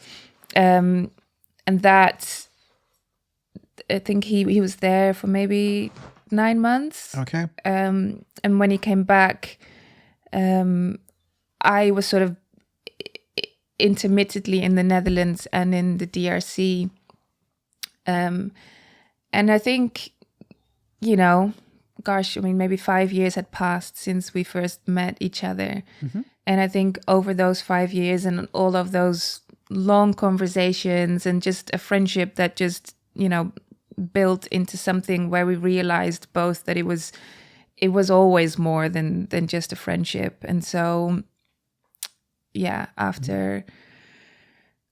[SPEAKER 1] And that, I think he was there for maybe 9 months.
[SPEAKER 2] Okay.
[SPEAKER 1] And when he came back, I was sort of intermittently in the Netherlands and in the DRC. And I think, you know, gosh, I mean, maybe 5 years had passed since we first met each other. And I think over those 5 years and all of those long conversations and just a friendship that just, you know, built into something where we realized both that it was always more than just a friendship. And so, after,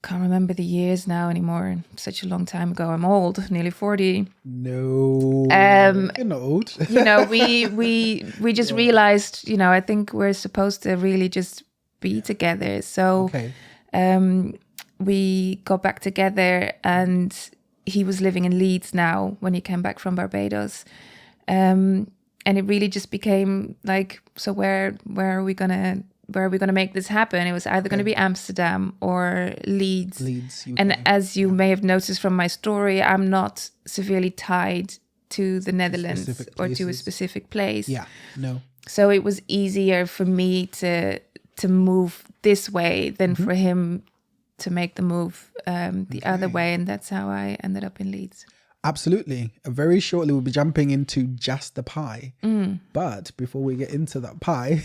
[SPEAKER 1] can't remember the years now anymore. Such a long time ago. I'm old, nearly 40.
[SPEAKER 2] No, you're not old.
[SPEAKER 1] You know, we just realized, you know, I think we're supposed to really just be together. So, we got back together, and he was living in Leeds now when he came back from Barbados. And it really just became like, so where are we gonna make this happen? It was either going to be Amsterdam or Leeds. UK. And as you may have noticed from my story, I'm not severely tied to the Netherlands or to a specific place.
[SPEAKER 2] Yeah, no.
[SPEAKER 1] So it was easier for me to move this way than for him to make the move the other way. And that's how I ended up in Leeds.
[SPEAKER 2] Absolutely. Very shortly, we'll be jumping into just the pie. But before we get into that pie,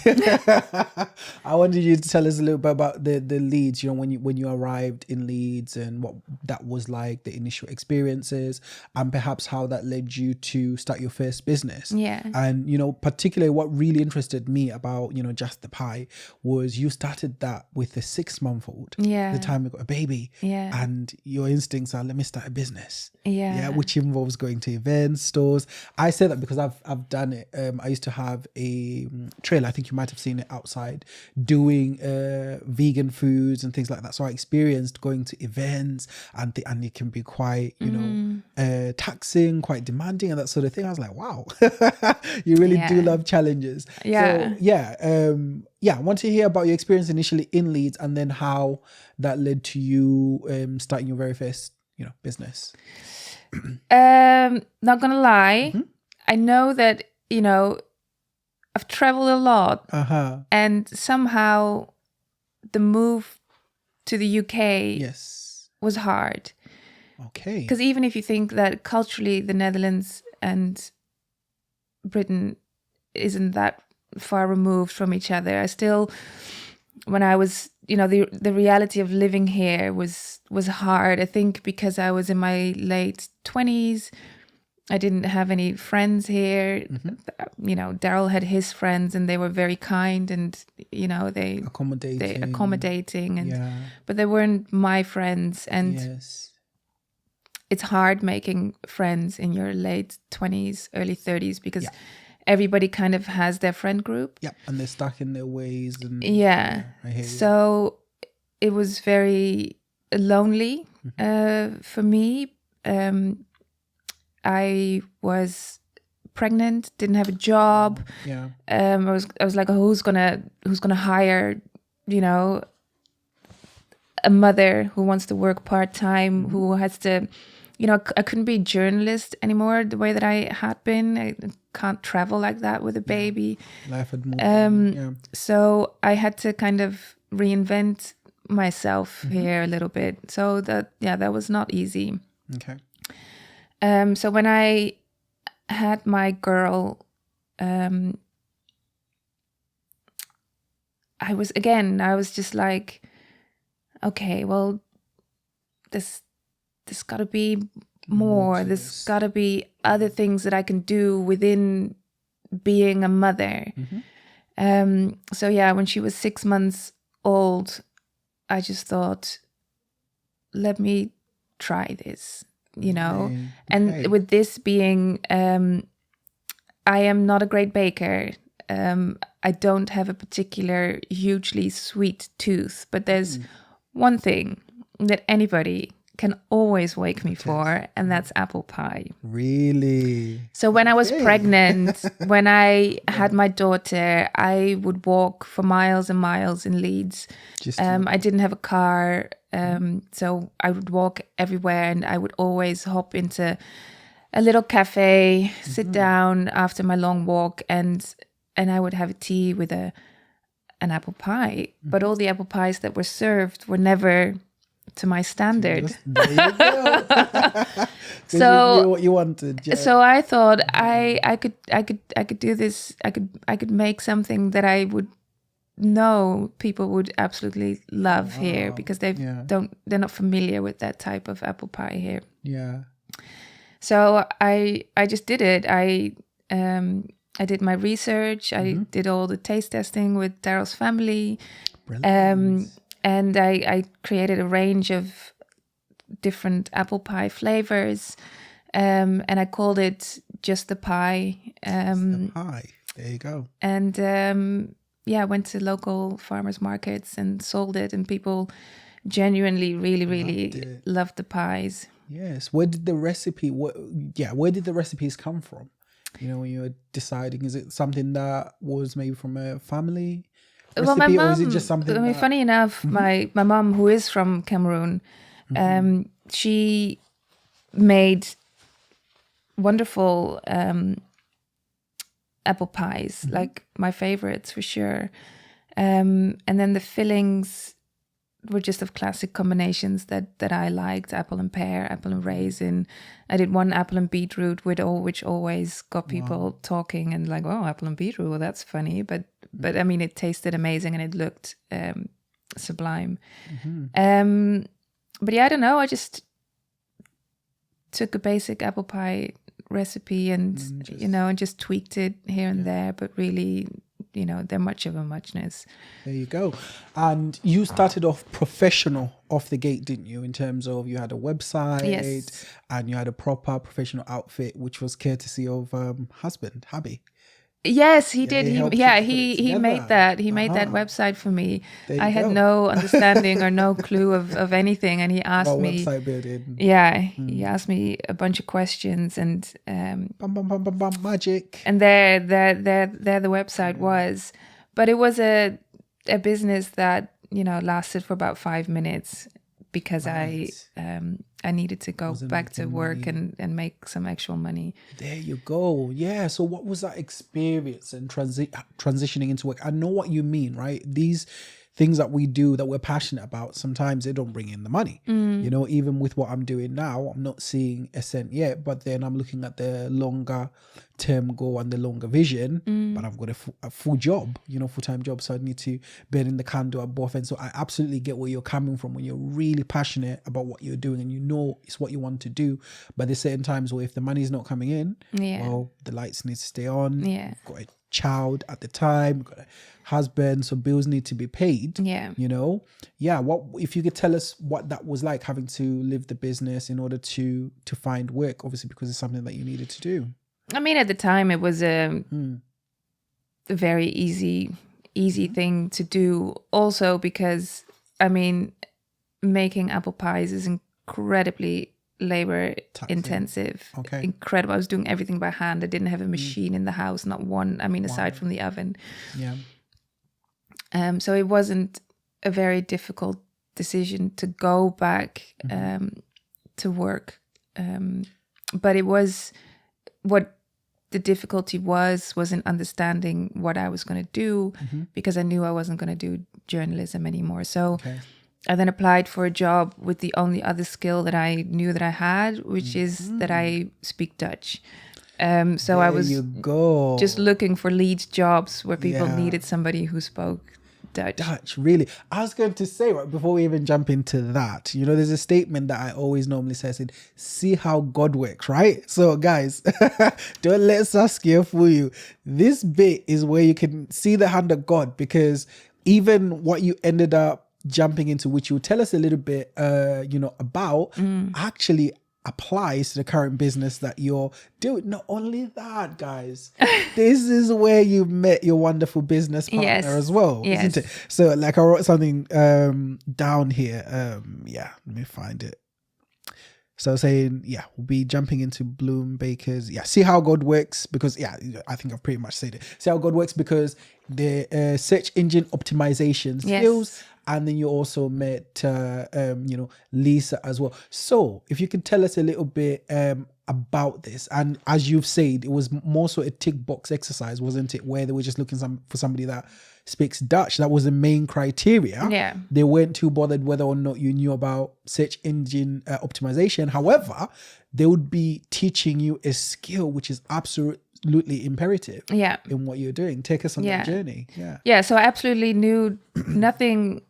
[SPEAKER 2] I wanted you to tell us a little bit about the Leeds. You know, when you arrived in Leeds and what that was like, the initial experiences, and perhaps how that led you to start your first business.
[SPEAKER 1] Yeah.
[SPEAKER 2] And you know, particularly what really interested me about just the pie was you started that with a 6-month-old.
[SPEAKER 1] Yeah.
[SPEAKER 2] The time you got a baby.
[SPEAKER 1] Yeah.
[SPEAKER 2] And your instincts are, let me start a business.
[SPEAKER 1] Yeah.
[SPEAKER 2] Which involves going to events, stores. I say that because I've done it. I used to have a trailer. I think you might have seen it outside, doing vegan foods and things like that. So I experienced going to events, and it can be quite taxing, quite demanding, and that sort of thing. I was like, wow, you really do love challenges.
[SPEAKER 1] Yeah.
[SPEAKER 2] So I want to hear about your experience initially in Leeds, and then how that led to you starting your very first business.
[SPEAKER 1] Not gonna lie, I know that I've traveled a lot, and somehow the move to the UK was hard.
[SPEAKER 2] Okay.
[SPEAKER 1] Because even if you think that culturally the Netherlands and Britain isn't that far removed from each other, I still, when I was, the reality of living here was hard. I think because I was in my late 20s, I didn't have any friends here. Daryl had his friends, and they were very kind, and they accommodating, and but they weren't my friends. And it's hard making friends in your late 20s, early 30s, because everybody kind of has their friend group.
[SPEAKER 2] Yeah, and they're stuck in their ways. And
[SPEAKER 1] I hear so you. It was very lonely for me. I was pregnant, didn't have a job. I was like, who's gonna hire, a mother who wants to work part-time, who has to, I couldn't be a journalist anymore the way that I had been. I can't travel like that with a baby.
[SPEAKER 2] Life had moved.
[SPEAKER 1] So I had to kind of reinvent myself here a little bit. So that was not easy.
[SPEAKER 2] Okay.
[SPEAKER 1] So when I had my girl, I was just like, okay, well, there's got to be more. There's got to be other things that I can do within being a mother. So when she was 6 months old, I just thought, let me try this. And with this being, I am not a great baker. I don't have a particular hugely sweet tooth, but there's one thing that anybody can always wake me for, and that's apple pie.
[SPEAKER 2] Really?
[SPEAKER 1] So when I was pregnant, when I had my daughter, I would walk for miles and miles in Leeds. I didn't have a car, so I would walk everywhere, and I would always hop into a little cafe, sit down after my long walk, and I would have a tea with an apple pie. But all the apple pies that were served were never to my standard.
[SPEAKER 2] There you go. So you knew what you wanted.
[SPEAKER 1] So I thought I could do this. I could make something that I would know people would absolutely love here, because they're not familiar with that type of apple pie here.
[SPEAKER 2] Yeah.
[SPEAKER 1] So I just did it. I did my research. I did all the taste testing with Daryl's family.
[SPEAKER 2] Brilliant.
[SPEAKER 1] And I created a range of different apple pie flavors, and I called it Just the Pie.
[SPEAKER 2] Just the Pie. There you go.
[SPEAKER 1] And I went to local farmers markets and sold it, and people genuinely really loved the pies.
[SPEAKER 2] Yes. Where did the recipes come from? When you were deciding, is it something that was maybe from a family recipe,
[SPEAKER 1] well, my mom,
[SPEAKER 2] or is it just something
[SPEAKER 1] funny enough, my mom, who is from Cameroon, she made wonderful apple pies, like my favorites for sure. And then the fillings were just of classic combinations that I liked: apple and pear, apple and raisin. I did one apple and beetroot which always got people talking and like, oh, apple and beetroot, well, that's funny. But I mean, it tasted amazing and it looked sublime. But yeah, I don't know. I just took a basic apple pie recipe and just tweaked it here and there, but really, they're much of a muchness.
[SPEAKER 2] There you go. And you started off professional off the gate, didn't you? In terms of you had a website,
[SPEAKER 1] yes,
[SPEAKER 2] and you had a proper professional outfit, which was courtesy of husband, Habi.
[SPEAKER 1] Yes, he did. He made that. He made that website for me. I had no understanding or no clue of anything, and he asked me
[SPEAKER 2] website building.
[SPEAKER 1] Yeah, he asked me a bunch of questions, and
[SPEAKER 2] magic.
[SPEAKER 1] And there the website was, but it was a business that lasted for about 5 minutes because I needed to go back to work and make some actual money.
[SPEAKER 2] There you go. Yeah. So what was that experience and transitioning into work? I know what you mean, right? These things that we do that we're passionate about, sometimes they don't bring in the money. Even with what I'm doing now, I'm not seeing a cent yet, but then I'm looking at the longer term goal and the longer vision, but I've got a full job, full-time job. So I need to burn in the candle at both ends. So I absolutely get where you're coming from when you're really passionate about what you're doing and it's what you want to do. But there's certain times where if the money's not coming in, well, the lights need to stay on.
[SPEAKER 1] Yeah.
[SPEAKER 2] You've got a child at the time, you've got a husband, so bills need to be paid. What if you could tell us what that was like, having to live the business in order to find work, obviously because it's something that you needed to do?
[SPEAKER 1] I mean, at the time it was a very easy thing to do, also because I mean, making apple pies is incredibly labor intensive. Incredible. I was doing everything by hand. I didn't have a machine in the house, not one. I mean, aside from the oven. So it wasn't a very difficult decision to go back to work, but it was, what the difficulty was in understanding what I was going to do, because I knew I wasn't going to do journalism anymore. So I then applied for a job with the only other skill that I knew that I had, which is that I speak Dutch. So I was just looking for lead jobs where people needed somebody who spoke Dutch. Really.
[SPEAKER 2] I was going to say, right before we even jump into that, there's a statement that I always normally say, I said, see how God works, right? So guys, don't let Saskia fool you. This bit is where you can see the hand of God, because even what you ended up jumping into, which you'll tell us a little bit about, actually applies to the current business that you're doing. Not only that, guys, this is where you met your wonderful business partner as well, isn't it? So like, I wrote something down here. Let me find it. So saying, we'll be jumping into Bloom Bakers. See how God works, because I think I've pretty much said it. See how God works because the search engine optimization skills. And then you also met, Lisa as well. So if you could tell us a little bit about this. And as you've said, it was more so a tick box exercise, wasn't it? Where they were just looking for somebody that speaks Dutch. That was the main criteria. They weren't too bothered whether or not you knew about search engine optimization. However, they would be teaching you a skill which is absolutely imperative in what you're doing. Take us on that journey.
[SPEAKER 1] So I absolutely knew nothing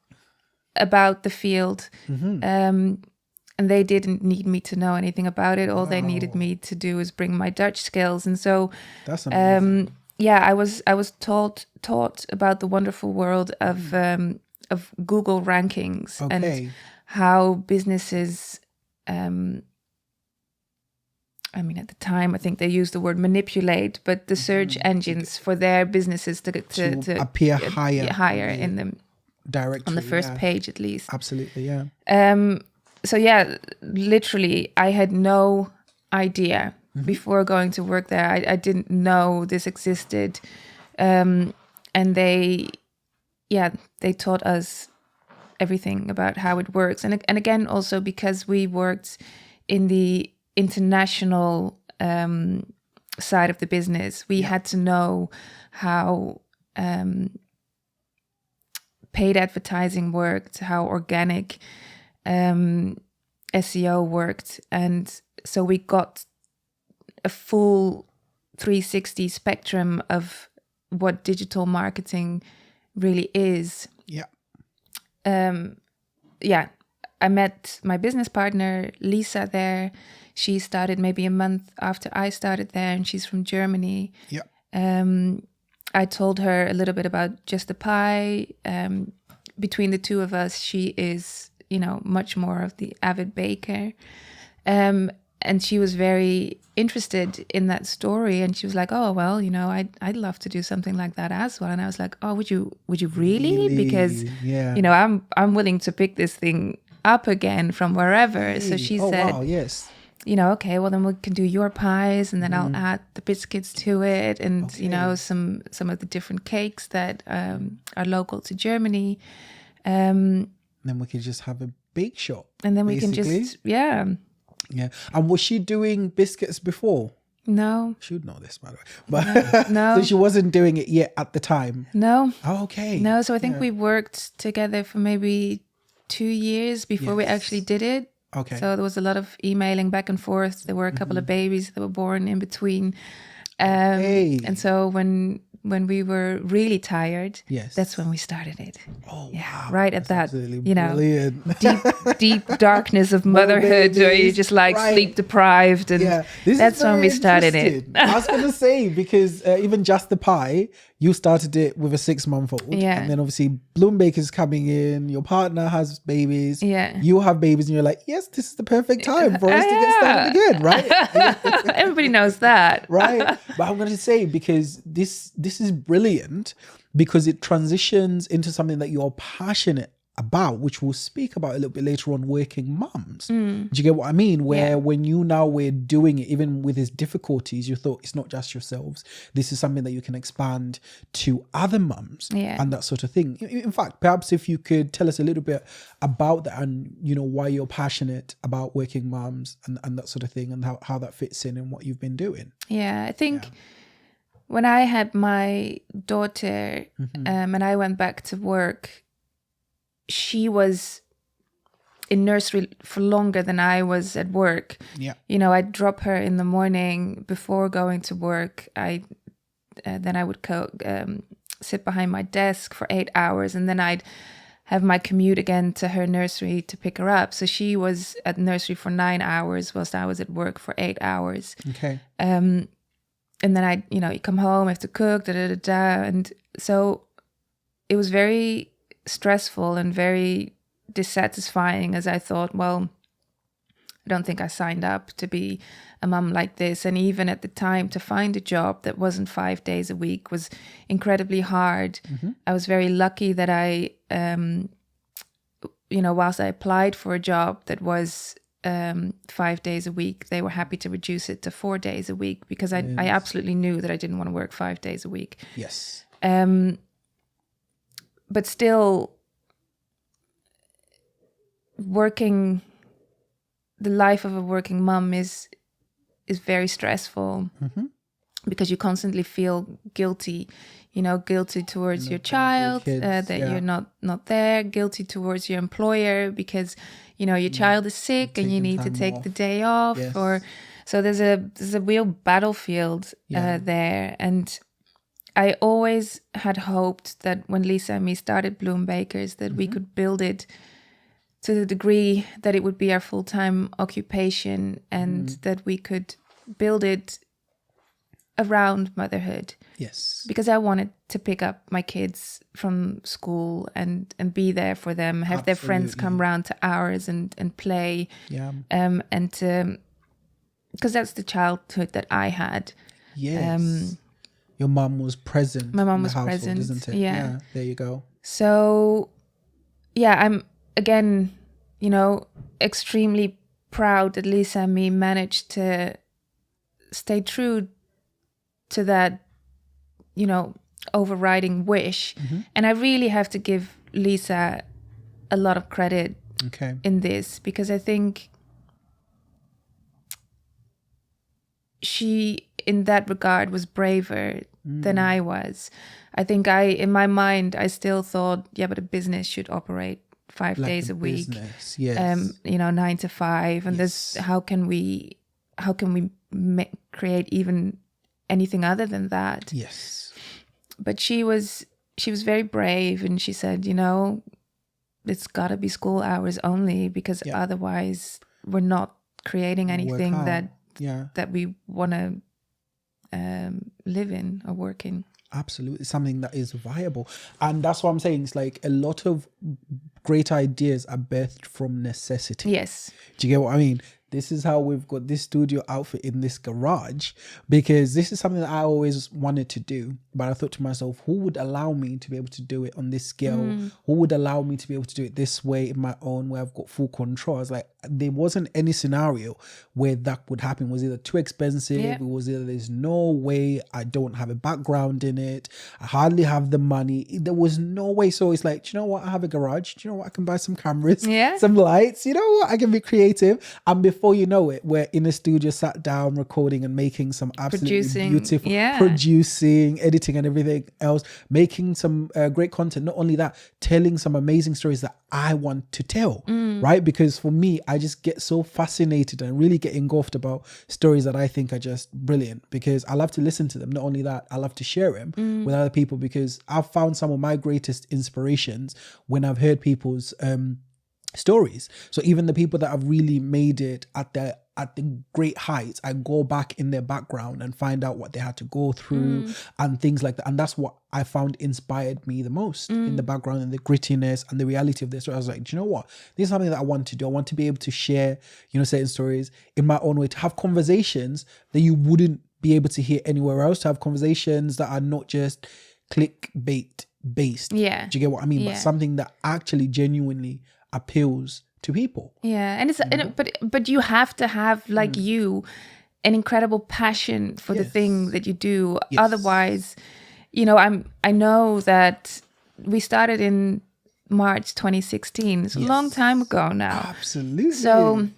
[SPEAKER 1] about the field, and they didn't need me to know anything about it. All they needed me to do is bring my Dutch skills. And so
[SPEAKER 2] that's amazing.
[SPEAKER 1] I was taught about the wonderful world of Google rankings and how businesses, I mean, at the time, I think they used the word manipulate, but the search engines for their businesses to
[SPEAKER 2] appear higher
[SPEAKER 1] in them.
[SPEAKER 2] Directly,
[SPEAKER 1] on the first page at least.
[SPEAKER 2] Absolutely,
[SPEAKER 1] So literally I had no idea before going to work there. I didn't know this existed, and they taught us everything about how it works, and again also because we worked in the international side of the business, we had to know how paid advertising worked, how organic SEO worked. And so we got a full 360 spectrum of what digital marketing really is.
[SPEAKER 2] Yeah.
[SPEAKER 1] I met my business partner, Lisa, there. She started maybe a month after I started there, and she's from Germany.
[SPEAKER 2] Yeah.
[SPEAKER 1] I told her a little bit about Just the Pie. Between the two of us, she is, much more of the avid baker. And she was very interested in that story, and she was like, "Oh, well, I'd love to do something like that as well." And I was like, "Oh, would you really? Because I'm willing to pick this thing up again from wherever." So she said,
[SPEAKER 2] wow, yes.
[SPEAKER 1] Okay, well then we can do your pies, and then I'll add the biscuits to it, and some of the different cakes that are local to Germany.
[SPEAKER 2] Then we could just have a bake shop,
[SPEAKER 1] and then
[SPEAKER 2] basically.
[SPEAKER 1] We can just
[SPEAKER 2] Yeah. And was she doing biscuits before?
[SPEAKER 1] No.
[SPEAKER 2] She would know this, by the way. But
[SPEAKER 1] No.
[SPEAKER 2] So she wasn't doing it yet at the time?
[SPEAKER 1] No.
[SPEAKER 2] Oh, okay.
[SPEAKER 1] No, so I think we worked together for maybe 2 years before we actually did it.
[SPEAKER 2] Okay.
[SPEAKER 1] So there was a lot of emailing back and forth. There were a couple of babies that were born in between. And so when we were really tired, that's when we started it.
[SPEAKER 2] Oh,
[SPEAKER 1] yeah, wow. Right at that,
[SPEAKER 2] brilliant.
[SPEAKER 1] deep darkness of motherhood, where you're just like sleep deprived, and that's when we started it.
[SPEAKER 2] I was going to say, because even Just the Pie, you started it with a 6-month-old, and then obviously Bloom Baker's coming in. Your partner has babies.
[SPEAKER 1] Yeah,
[SPEAKER 2] you have babies, and you're like, yes, this is the perfect time for us to get started again, right?
[SPEAKER 1] Everybody knows that,
[SPEAKER 2] right? But I'm going to say, because this is brilliant, because it transitions into something that you're passionate about, which we'll speak about a little bit later on, working mums. Do you get what I mean? Where when you now were doing it, even with its difficulties, you thought it's not just yourselves. This is something that you can expand to other mums and that sort of thing. In fact, perhaps if you could tell us a little bit about that, and why you're passionate about working mums and that sort of thing, and how that fits in what you've been doing.
[SPEAKER 1] Yeah, I think when I had my daughter and I went back to work, she was in nursery for longer than I was at work.
[SPEAKER 2] Yeah.
[SPEAKER 1] I'd drop her in the morning before going to work. Then I would sit behind my desk for 8 hours, and then I'd have my commute again to her nursery to pick her up. So she was at nursery for 9 hours, whilst I was at work for 8 hours.
[SPEAKER 2] Okay.
[SPEAKER 1] And then you come home, have to cook, and so it was very stressful and very dissatisfying, as I thought, well, I don't think I signed up to be a mum like this. And even at the time, to find a job that wasn't 5 days a week was incredibly hard. I was very lucky that I, whilst I applied for a job that was 5 days a week, they were happy to reduce it to 4 days a week, because I absolutely knew that I didn't want to work 5 days a week.
[SPEAKER 2] Yes.
[SPEAKER 1] But still, the life of a working mum is very stressful, because you constantly feel guilty, guilty towards your child, that you're not there, guilty towards your employer because, your child is sick and you need to take the day off. So there's a real battlefield there. And I always had hoped that when Lisa and me started Bloom Bakers, that we could build it to the degree that it would be our full-time occupation, and that we could build it around motherhood.
[SPEAKER 2] Yes.
[SPEAKER 1] Because I wanted to pick up my kids from school and be there for them, have their friends come round to ours and play.
[SPEAKER 2] Yeah.
[SPEAKER 1] And to, because that's the childhood that I had.
[SPEAKER 2] Yes. Your mum was present.
[SPEAKER 1] My mum was
[SPEAKER 2] household,
[SPEAKER 1] present,
[SPEAKER 2] isn't it?
[SPEAKER 1] yeah.
[SPEAKER 2] There you go.
[SPEAKER 1] So, I'm, again, extremely proud that Lisa and me managed to stay true to that, overriding wish. And I really have to give Lisa a lot of credit in this, because I think she in that regard was braver than I was. I think in my mind, I still thought, yeah, but a business should operate 5
[SPEAKER 2] Like
[SPEAKER 1] days a week,
[SPEAKER 2] business, yes.
[SPEAKER 1] 9 to 5, and
[SPEAKER 2] Yes.
[SPEAKER 1] how can we create even anything other than that?
[SPEAKER 2] Yes.
[SPEAKER 1] But she was very brave, and she said, it's got to be school hours only, because otherwise we're not creating anything that we want to live in or work in.
[SPEAKER 2] Absolutely, something that is viable. And that's what I'm saying. It's like a lot of great ideas are birthed from necessity.
[SPEAKER 1] Yes.
[SPEAKER 2] Do you get what I mean? This is how we've got this studio outfit in this garage, because this is something that I always wanted to do. But I thought to myself, who would allow me to be able to do it on this scale? Who would allow me to be able to do it this way in my own, where I've got full control? I was like, there wasn't any scenario where that would happen. It was either too expensive.
[SPEAKER 1] Yeah.
[SPEAKER 2] It was either there's no way, I don't have a background in it. I hardly have the money. There was no way. So it's like, do you know what? I have a garage. Do you know what? I can buy some cameras, some lights. You know what? I can be creative. And before you know it, we're in a studio, sat down, recording and making some absolutely beautiful, producing, editing and everything else, making some great content. Not only that, telling some amazing stories that I want to tell, right? Because for me, I just get so fascinated and really get engulfed about stories that I think are just brilliant, because I love to listen to them. Not only that, I love to share them with other people, because I've found some of my greatest inspirations when I've heard people's stories. So even the people that have really made it at the great heights, I go back in their background and find out what they had to go through and things like that. And that's what I found inspired me the most, in the background and the grittiness and the reality of this. So I was like, do you know what? This is something that I want to do. I want to be able to share, certain stories in my own way, to have conversations that you wouldn't be able to hear anywhere else, to have conversations that are not just clickbait based.
[SPEAKER 1] Yeah.
[SPEAKER 2] Do you get what I mean? But something that actually genuinely appeals to people.
[SPEAKER 1] Yeah, and but you have to have, like you, an incredible passion for the thing that you do. Otherwise, I know that we started in March 2016. It's a long time ago now.
[SPEAKER 2] Absolutely.
[SPEAKER 1] So,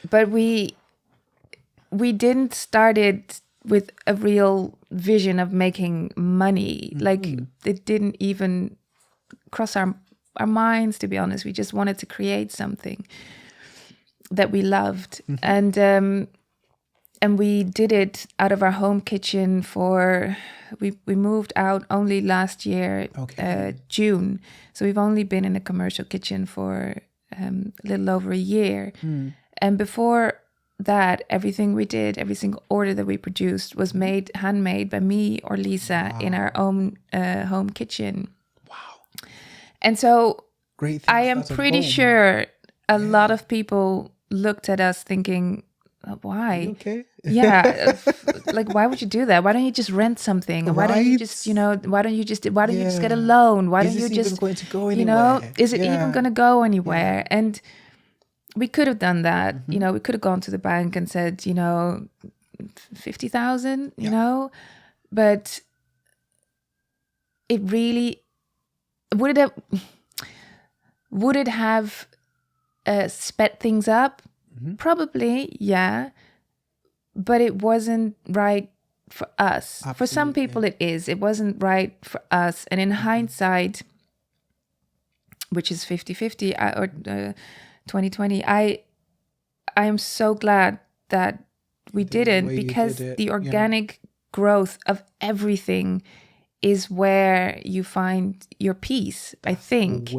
[SPEAKER 1] but we didn't start it with a real vision of making money. Like, it didn't even cross our minds, to be honest. We just wanted to create something that we loved. And we did it out of our home kitchen we moved out only last year, June. So we've only been in a commercial kitchen for a little over a year. And before that, everything we did, every single order that we produced was handmade by me or Lisa in our own home kitchen. And so I am pretty sure a lot of people looked at us thinking, why?
[SPEAKER 2] Okay.
[SPEAKER 1] Yeah. Like, why would you do that? Why don't you just rent something? Right? Why don't you just, why don't you just get a loan? Why don't you just,
[SPEAKER 2] going to go anywhere?
[SPEAKER 1] Is it even going to go anywhere? And we could have done that. We could have gone to the bank and said, 50,000, but it really, would it have sped things up? Probably, yeah. But it wasn't right for us. Absolutely. For some people it is. It wasn't right for us. And in hindsight, which is 50-50 or 2020, I am so glad that we didn't, because the organic growth of everything is where you find your peace. I think.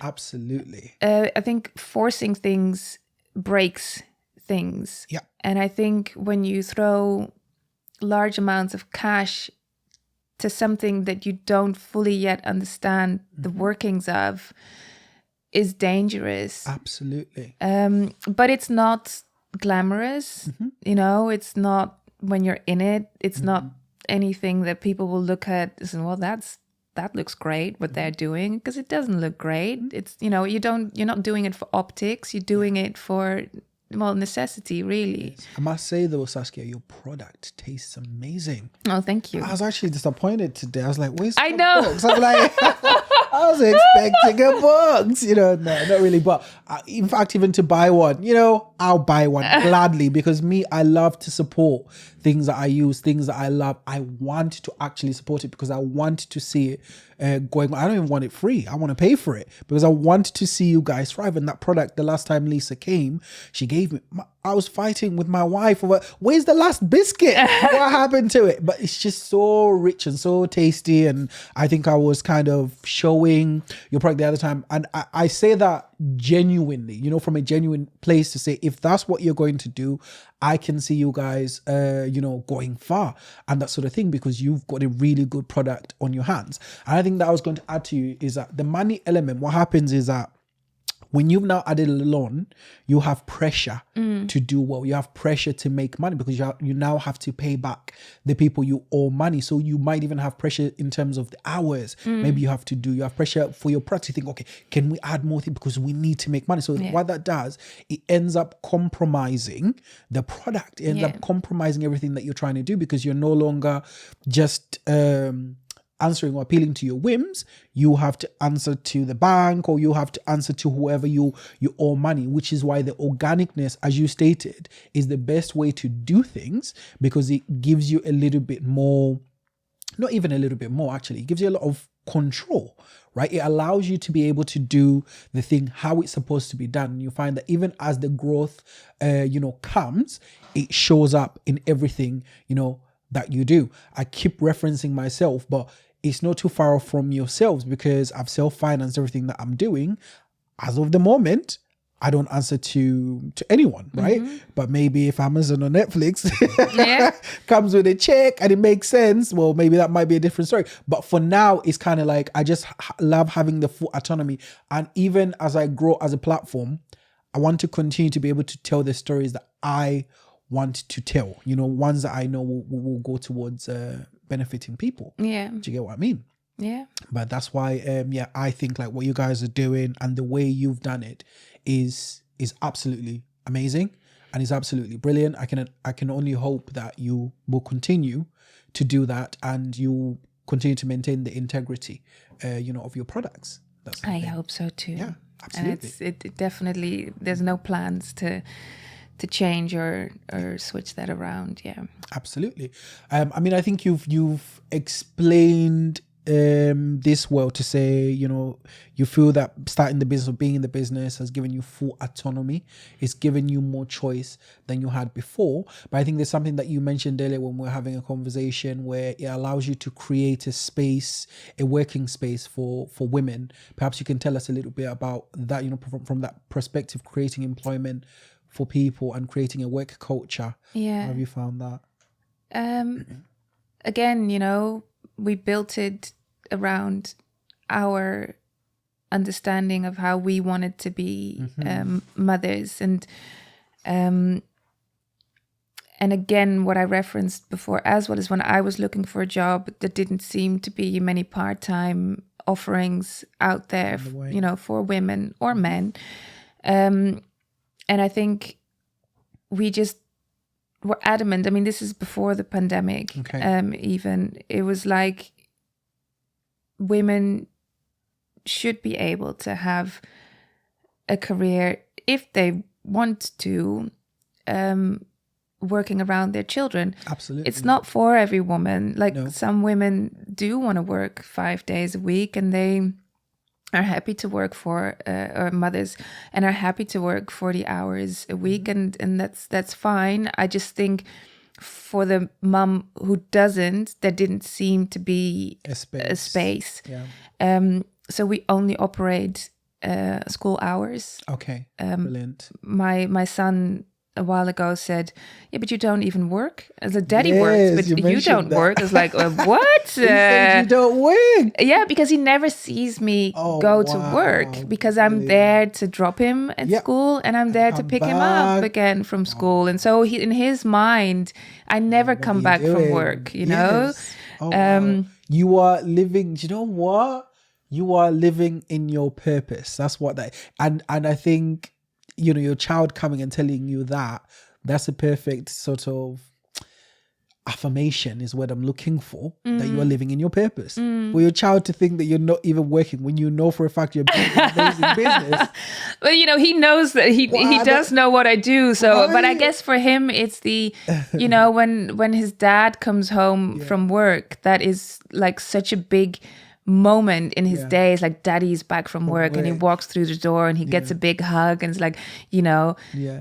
[SPEAKER 2] Absolutely.
[SPEAKER 1] I think forcing things breaks things.
[SPEAKER 2] Yeah.
[SPEAKER 1] And I think when you throw large amounts of cash to something that you don't fully yet understand the workings of, is dangerous.
[SPEAKER 2] Absolutely.
[SPEAKER 1] But it's not glamorous. It's not, when you're in it, it's not anything that people will look at and say, well, that looks great what they're doing, because it doesn't look great. It's, you're not doing it for optics, you're doing it for, necessity, really.
[SPEAKER 2] Yes. I must say though, Saskia, your product tastes amazing.
[SPEAKER 1] Oh, thank you.
[SPEAKER 2] I was actually disappointed today. I was like, where's
[SPEAKER 1] I
[SPEAKER 2] the
[SPEAKER 1] know.
[SPEAKER 2] box? I'm like, I was expecting a box, no, not really. But in fact, even to buy one, I'll buy one gladly, because I love to support things that I use, things that I love. I want to actually support it because I want to see it going. I don't even want it free. I want to pay for it because I want to see you guys thrive. And that product, the last time Lisa came, she gave me, I was fighting with my wife over, where's the last biscuit? What happened to it? But it's just so rich and so tasty. And I think I was kind of showing your product the other time. And I say that genuinely, you know, from a genuine place to say, if that's what you're going to do, I can see you guys, you know, going far and that sort of thing, because you've got a really good product on your hands. And I think that I was going to add to you is that the money element, what happens is that when you've now added a loan, you have pressure to do well. You have pressure to make money because you now have to pay back the people you owe money. So you might even have pressure in terms of the hours. Maybe you have pressure for your product. You think, okay, can we add more things because we need to make money? So what that does, it ends up compromising the product. It ends up compromising everything that you're trying to do because you're no longer just answering or appealing to your whims. You have to answer to the bank, or you have to answer to whoever you owe money, which is why the organicness, as you stated, is the best way to do things, because it gives you a little bit more, not even a little bit more, actually, it gives you a lot of control, right? It allows you to be able to do the thing how it's supposed to be done. And you find that even as the growth, you know, comes, it shows up in everything, you know, that you do. I keep referencing myself, but it's not too far off from yourselves, because I've self-financed everything that I'm doing. As of the moment, I don't answer to anyone, right? But maybe if Amazon or Netflix comes with a check and it makes sense, well, maybe that might be a different story. But for now, it's kind of like, I just love having the full autonomy. And even as I grow as a platform, I want to continue to be able to tell the stories that I want to tell, you know, ones that I know will go towards benefiting people. Yeah. Do you get what I mean? Yeah. But that's why, I think like what you guys are doing and the way you've done it is absolutely amazing and is absolutely brilliant. I can only hope that you will continue to do that and you continue to maintain the integrity, you know, of your products. I hope so too. Yeah, absolutely. And it definitely, there's no plans to change or switch that around. Yeah, absolutely. I mean, I think you've explained this well to say, you know, you feel that starting the business or being in the business has given you full autonomy. It's given you more choice than you had before. But I think there's something that you mentioned earlier when we were having a conversation where it allows you to create a space, a working space for women. Perhaps you can tell us a little bit about that, you know, from that perspective, creating employment for people and creating a work culture. Yeah. How have you found that? Again, you know, we built it around our understanding of how we wanted to be mothers. And again, what I referenced before, as well as when I was looking for a job, there didn't seem to be many part-time offerings out there, you know, for women or men. And I think we just were adamant. I mean, this is before the pandemic. Even it was like women should be able to have a career if they want to, working around their children. Absolutely. It's not for every woman. Like some women do want to work 5 days a week and they are happy to work for or mothers and are happy to work 40 hours a week, and that's fine. I just think for the mum who doesn't, there didn't seem to be a space. Yeah. So we only operate school hours. Okay. Brilliant. My son a while ago said, "Yeah, but you don't even work." As a daddy works, but you don't work. It's like, what? He said you don't work. Yeah, because he never sees me go to work because I'm there to drop him at school and I'm there to pick him up again from school. And so in his mind, I never come back from work, you know? Wow. You are living, you know what? You are living in your purpose. That's what and I think, you know, your child coming and telling you that's a perfect sort of, affirmation is what I'm looking for, that you are living in your purpose. For your child to think that you're not even working when you know for a fact you're building an amazing business.
[SPEAKER 1] Well, he knows that he does know what I do. So,
[SPEAKER 2] Right.
[SPEAKER 1] but I guess for him, it's the, when his dad comes home from work, that is like such a big moment in his day. It's like daddy's back from work and he walks through the door and he gets a big hug and it's like,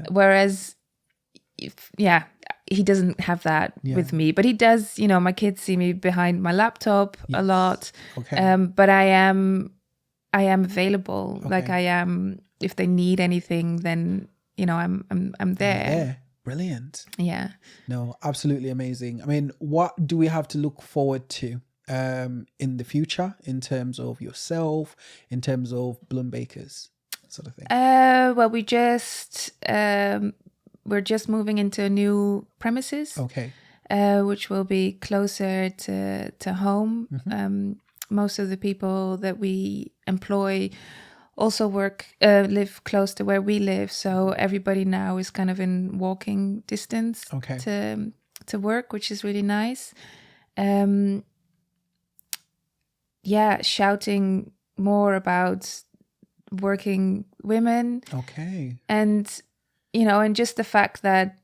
[SPEAKER 1] whereas, he doesn't have that with me, but he does, my kids see me behind my laptop a lot.
[SPEAKER 2] Okay.
[SPEAKER 1] But I am available. Okay. Like I am, if they need anything, then, I'm there.
[SPEAKER 2] Yeah. Brilliant.
[SPEAKER 1] Yeah.
[SPEAKER 2] No, absolutely amazing. I mean, what do we have to look forward to in the future in terms of yourself, in terms of Bloom Bakers, sort of thing?
[SPEAKER 1] Well, we're just moving into a new premises.
[SPEAKER 2] Okay.
[SPEAKER 1] Which will be closer to home. Most of the people that we employ also live close to where we live. So everybody now is kind of in walking distance to work, which is really nice. Shouting more about working women.
[SPEAKER 2] Okay.
[SPEAKER 1] And, and just the fact that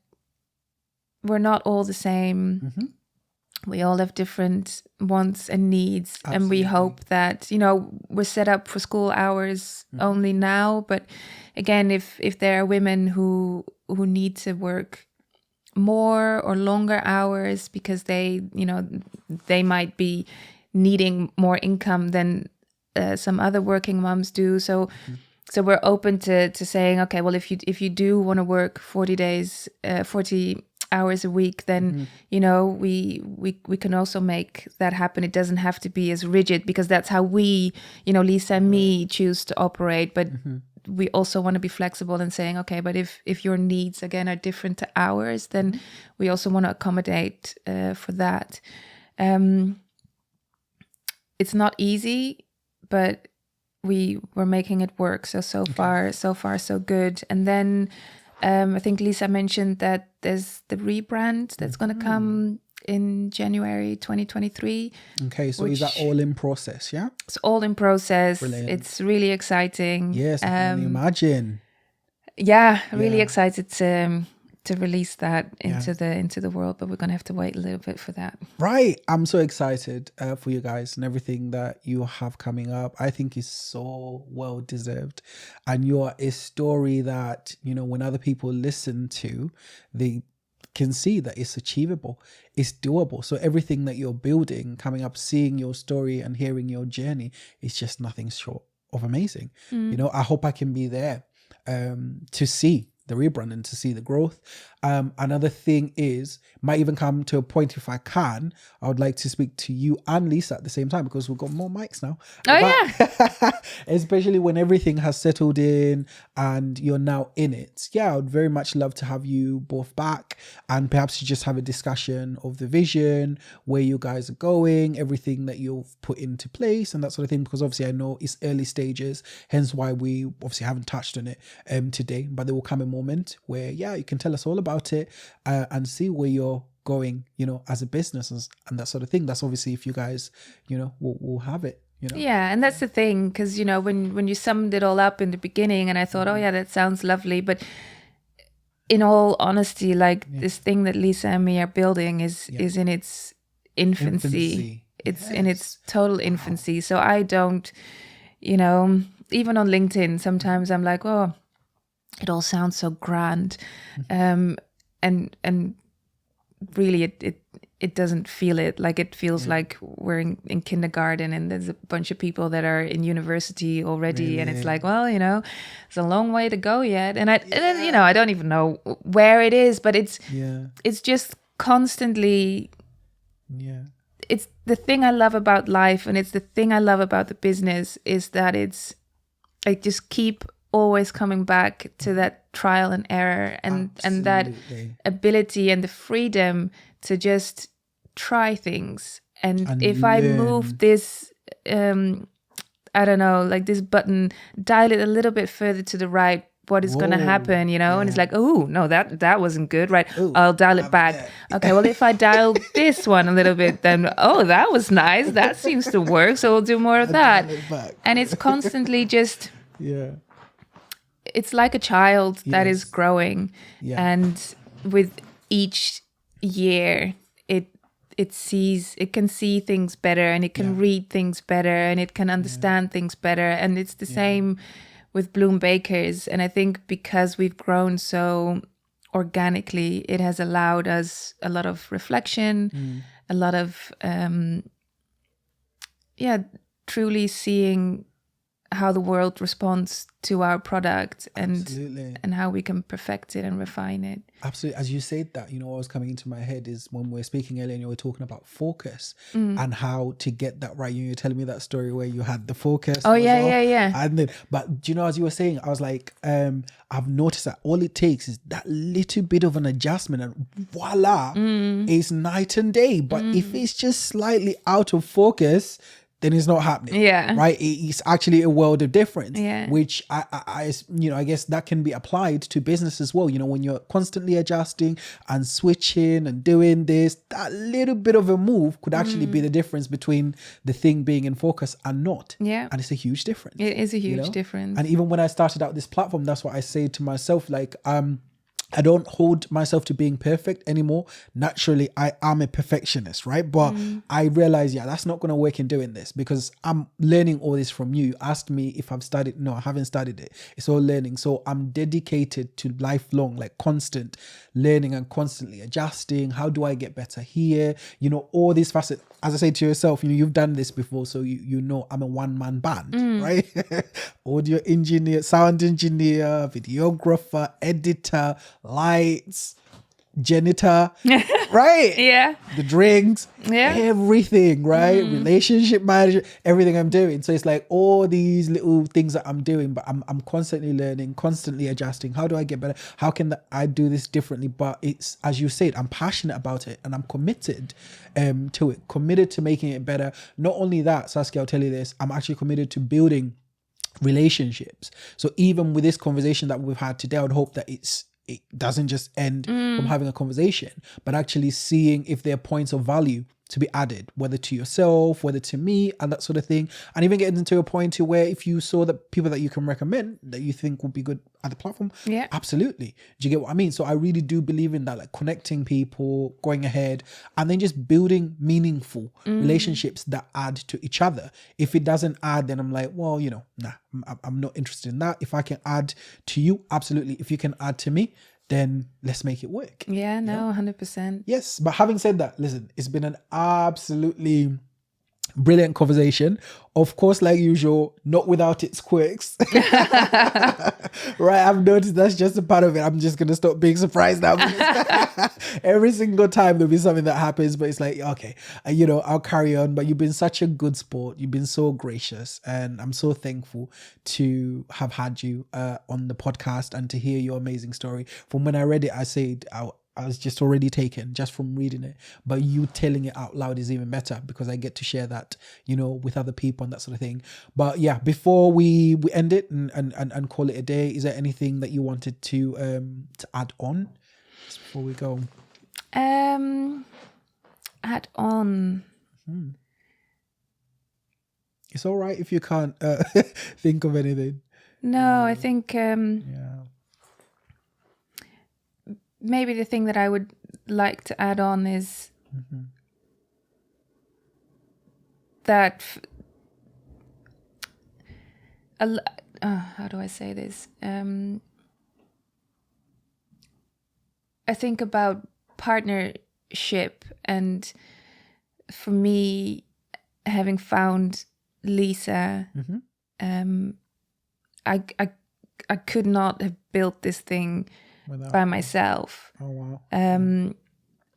[SPEAKER 1] we're not all the same. We all have different wants and needs. Absolutely. And we hope that, we're set up for school hours only now. But again, if there are women who need to work more or longer hours because they might be needing more income than some other working moms do. So we're open to saying, okay, well, if you do want to work 40 hours a week, then we can also make that happen. It doesn't have to be as rigid, because that's how we, Lisa and me, choose to operate. But we also want to be flexible and saying, okay, but if your needs again are different to ours, then we also want to accommodate for that. It's not easy, but we're making it work. So far so good. And then I think Lisa mentioned that there's the rebrand that's going to come in January 2023.
[SPEAKER 2] Okay, so is that all in process? Yeah,
[SPEAKER 1] it's all in process.
[SPEAKER 2] Brilliant.
[SPEAKER 1] It's really exciting.
[SPEAKER 2] Yes, I can imagine.
[SPEAKER 1] Yeah, really excited to release that into the world, but we're gonna have to wait a little bit for that. Right,
[SPEAKER 2] I'm so excited for you guys and everything that you have coming up. I think is so well deserved, and you're a story that when other people listen to, they can see that it's achievable, it's doable. So everything that you're building, coming up, seeing your story and hearing your journey, is just nothing short of amazing. I hope I can be there to see the rebrand and to see the growth. Another thing is, might even come to a point, if I can, I would like to speak to you and Lisa at the same time, because we've got more mics now. Especially when everything has settled in and you're now in it. I would very much love to have you both back, and perhaps to just have a discussion of the vision, where you guys are going, everything that you've put into place and that sort of thing, because obviously I know it's early stages, hence why we obviously haven't touched on it today. But there will come a moment where you can tell us all about it and see where you're going, as a business and that sort of thing. That's obviously if you guys, will have it.
[SPEAKER 1] And that's the thing, because when you summed it all up in the beginning, and I thought, that sounds lovely, but in all honesty, this thing that Lisa and me are building is in its infancy. It's in its total infancy. So I don't, even on LinkedIn, sometimes I'm like, oh, it all sounds so grand, and really it doesn't feel it. Like, it feels like we're in kindergarten and there's a bunch of people that are in university already, and it's like, well, it's a long way to go yet. And then, I don't even know where it is, but it's just constantly. It's the thing I love about life, and it's the thing I love about the business, is that it's like just keep always coming back to that trial and error, and that ability and the freedom to just try things. And if I move this, I don't know, like this button, dial it a little bit further to the right, what is going to happen, you know? And it's like, oh, no, that wasn't good, right?
[SPEAKER 2] Ooh,
[SPEAKER 1] I'll dial it back. Okay, well, if I dial this one a little bit, then, oh, that was nice. That seems to work. So we'll do more of that. And it's constantly just, it's like a child that is growing. Yeah. And with each year, it can see things better, and it can read things better, and it can understand things better. And it's the same with Bloom Bakers. And I think because we've grown so organically, it has allowed us a lot of reflection, a lot of truly seeing how the world responds to our product, and how we can perfect it and refine it.
[SPEAKER 2] Absolutely. As you said that, what was coming into my head is when we were speaking earlier and you were talking about focus and how to get that right. You were telling me that story where you had the focus.
[SPEAKER 1] Oh, yeah.
[SPEAKER 2] And then, but as you were saying, I was like, I've noticed that all it takes is that little bit of an adjustment and voila, it's night and day. But if it's just slightly out of focus, then it's not happening. Yeah. Right. It's actually a world of difference. Yeah. Which I guess that can be applied to business as well. When you're constantly adjusting and switching and doing this, that little bit of a move could actually be the difference between the thing being in focus and not. Yeah. And it's a huge difference.
[SPEAKER 1] It is a huge difference.
[SPEAKER 2] And even when I started out this platform, that's what I say to myself, like, I don't hold myself to being perfect anymore. Naturally, I am a perfectionist, right? But I realize, that's not going to work in doing this, because I'm learning all this from you. Asked me if I've studied. No, I haven't studied it. It's all learning. So I'm dedicated to lifelong, like constant learning and constantly adjusting. How do I get better here? All these facets. As I say to yourself, you've done this before. So you know I'm a one-man band, right? Audio engineer, sound engineer, videographer, editor, lights, janitor, right? Yeah. The drinks, everything, right? Relationship manager, everything I'm doing. So it's like all these little things that I'm doing, but I'm constantly learning, constantly adjusting. How do I get better? How can I do this differently? But it's, as you said, I'm passionate about it and I'm committed to it, committed to making it better. Not only that, Saskia, I'll tell you this, I'm actually committed to building relationships. So even with this conversation that we've had today, I would hope that it doesn't just end from having a conversation, but actually seeing if there are points of value to be added, whether to yourself, whether to me, and that sort of thing. And even getting into a point to where if you saw the people that you can recommend that you think would be good at the platform, absolutely. Do you get what I mean? So I really do believe in that, like connecting people, going ahead, and then just building meaningful relationships that add to each other. If it doesn't add, then I'm like, well, nah, I'm not interested in that. If I can add to you, absolutely. If you can add to me, then let's make it work.
[SPEAKER 1] Yeah, no, 100%.
[SPEAKER 2] Yes, but having said that, listen, it's been an absolutely brilliant conversation. Of course, like usual, not without its quirks. Right, I've noticed that's just a part of it. I'm just going to stop being surprised now. Every single time there'll be something that happens, but it's like, okay, I'll carry on. But you've been such a good sport. You've been so gracious. And I'm so thankful to have had you on the podcast and to hear your amazing story. From when I read it, I said, I was just already taken just from reading it, but you telling it out loud is even better because I get to share that, with other people and that sort of thing. But yeah, before we end it and call it a day, is there anything that you wanted to add on just before we go?
[SPEAKER 1] Add on.
[SPEAKER 2] It's all right if you can't think of anything.
[SPEAKER 1] No, I think maybe the thing that I would like to add on is that how do I say this? I think about partnership, and for me, having found Lisa, I could not have built this thing by myself.
[SPEAKER 2] Oh wow.
[SPEAKER 1] And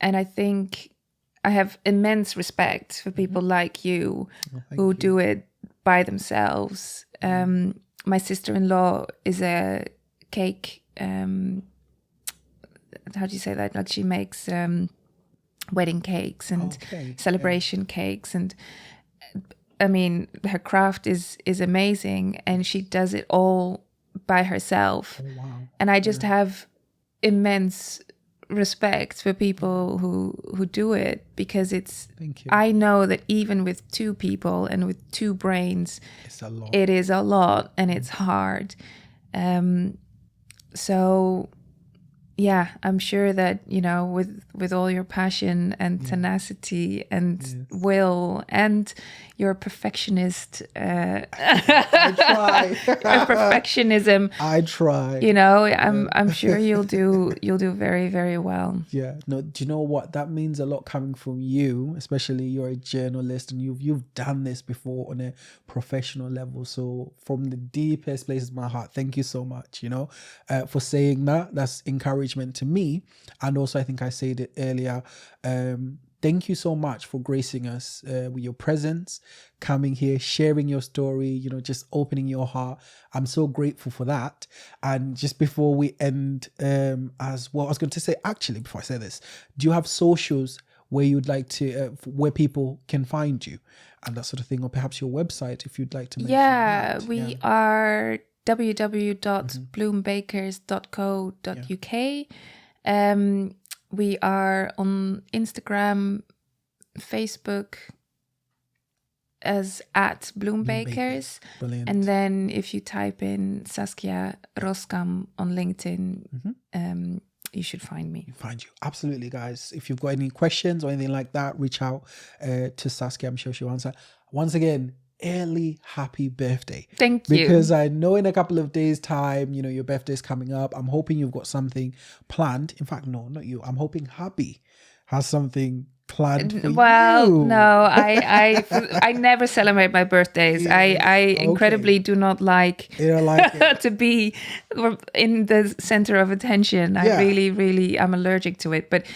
[SPEAKER 1] I think I have immense respect for people like you who do it by themselves. My sister-in-law is a cake, how do you say that? Like she makes wedding cakes and celebration cakes, and I mean her craft is amazing, and she does it all by herself.
[SPEAKER 2] Oh, wow.
[SPEAKER 1] And I just have immense respect for people who do it, because
[SPEAKER 2] Thank you.
[SPEAKER 1] I know that even with 2 people and with 2 brains,
[SPEAKER 2] It's a lot.
[SPEAKER 1] it is a lot and it's hard. So yeah, I'm sure that, you know, with all your passion and tenacity and will and your perfectionist,
[SPEAKER 2] I try.
[SPEAKER 1] your perfectionism,
[SPEAKER 2] I try.
[SPEAKER 1] you know, I'm sure you'll do very, very well.
[SPEAKER 2] Yeah. No, do you know what? That means a lot coming from you, especially you're a journalist and you've done this before on a professional level. So from the deepest places of my heart, thank you so much, you know, for saying that. That's encouragement to me. And also, I think I said it earlier, thank you so much for gracing us with your presence, coming here, sharing your story, you know, just opening your heart. I'm so grateful for that. And just before we end, as well, I was going to say, actually, before I say this, do you have socials where you'd like to, where people can find you and that sort of thing, or perhaps your website, if you'd like to mention that?
[SPEAKER 1] We are www.bloombakers.co.uk. We are on Instagram, Facebook as @bloombakers.
[SPEAKER 2] Brilliant.
[SPEAKER 1] And then if you type in Saskia Roskam on LinkedIn, you should find me.
[SPEAKER 2] Find you. Absolutely, guys. If you've got any questions or anything like that, reach out to Saskia. I'm sure she'll answer. Once again, early happy birthday.
[SPEAKER 1] Thank you.
[SPEAKER 2] Because I know in a couple of days' time, you know, your birthday's coming up. I'm hoping you've got something planned. In fact, no, not you. I'm hoping hubby has something planned for you.
[SPEAKER 1] No, I never celebrate my birthdays. I incredibly do not like,
[SPEAKER 2] you don't like it.
[SPEAKER 1] to be in the center of attention. I really I'm allergic to it. But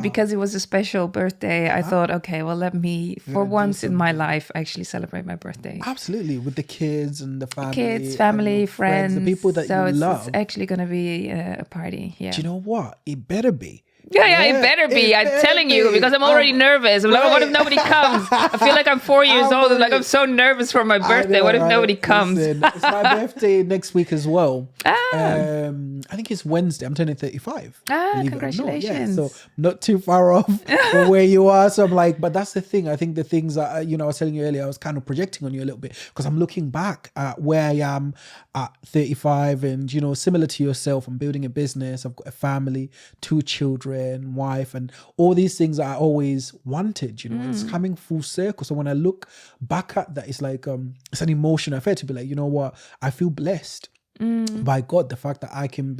[SPEAKER 1] because it was a special birthday, I thought, okay, well, let me for once in my life actually celebrate my birthday.
[SPEAKER 2] Absolutely, with the kids and the family,
[SPEAKER 1] friends,
[SPEAKER 2] the people that you love.
[SPEAKER 1] It's actually going to be a party. Yeah.
[SPEAKER 2] Do you know what? It better be.
[SPEAKER 1] Yeah, it better be. I'm telling you, because I'm already nervous. I'm like, what if nobody comes? I feel like I'm 4 years old. Like, I'm so nervous for my birthday.
[SPEAKER 2] Know,
[SPEAKER 1] what if nobody comes?
[SPEAKER 2] Listen, it's my birthday next week as well. I think it's Wednesday. I'm turning 35.
[SPEAKER 1] Congratulations.
[SPEAKER 2] So not too far off from where you are. So I'm like, but that's the thing. I think the things that, you know, I was telling you earlier, I was kind of projecting on you a little bit because I'm looking back at where I am at 35 and, you know, similar to yourself, I'm building a business. I've got a family, 2 children, wife, and all these things that I always wanted, you know, it's coming full circle. So when I look back at that, it's like, it's an emotional affair to be like, you know what, I feel blessed. By God, the fact that I can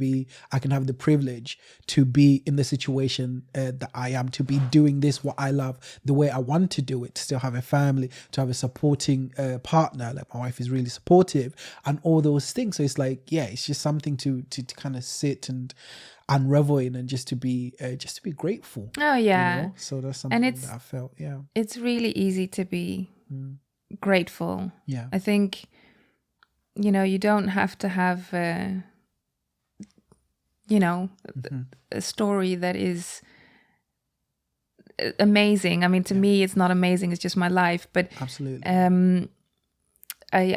[SPEAKER 2] have the privilege to be in the situation that I am, to be doing this, what I love, the way I want to do it, to still have a family, to have a supporting partner, like my wife is really supportive and all those things. So it's like, yeah, it's just something to kind of sit and revel in and just to be grateful.
[SPEAKER 1] Oh yeah.
[SPEAKER 2] You know? So that's something that I felt,
[SPEAKER 1] It's really easy to be grateful.
[SPEAKER 2] Yeah.
[SPEAKER 1] I think, you know, you don't have to have, you know, a story that is amazing. I mean, to me, it's not amazing. It's just my life. But
[SPEAKER 2] absolutely,
[SPEAKER 1] I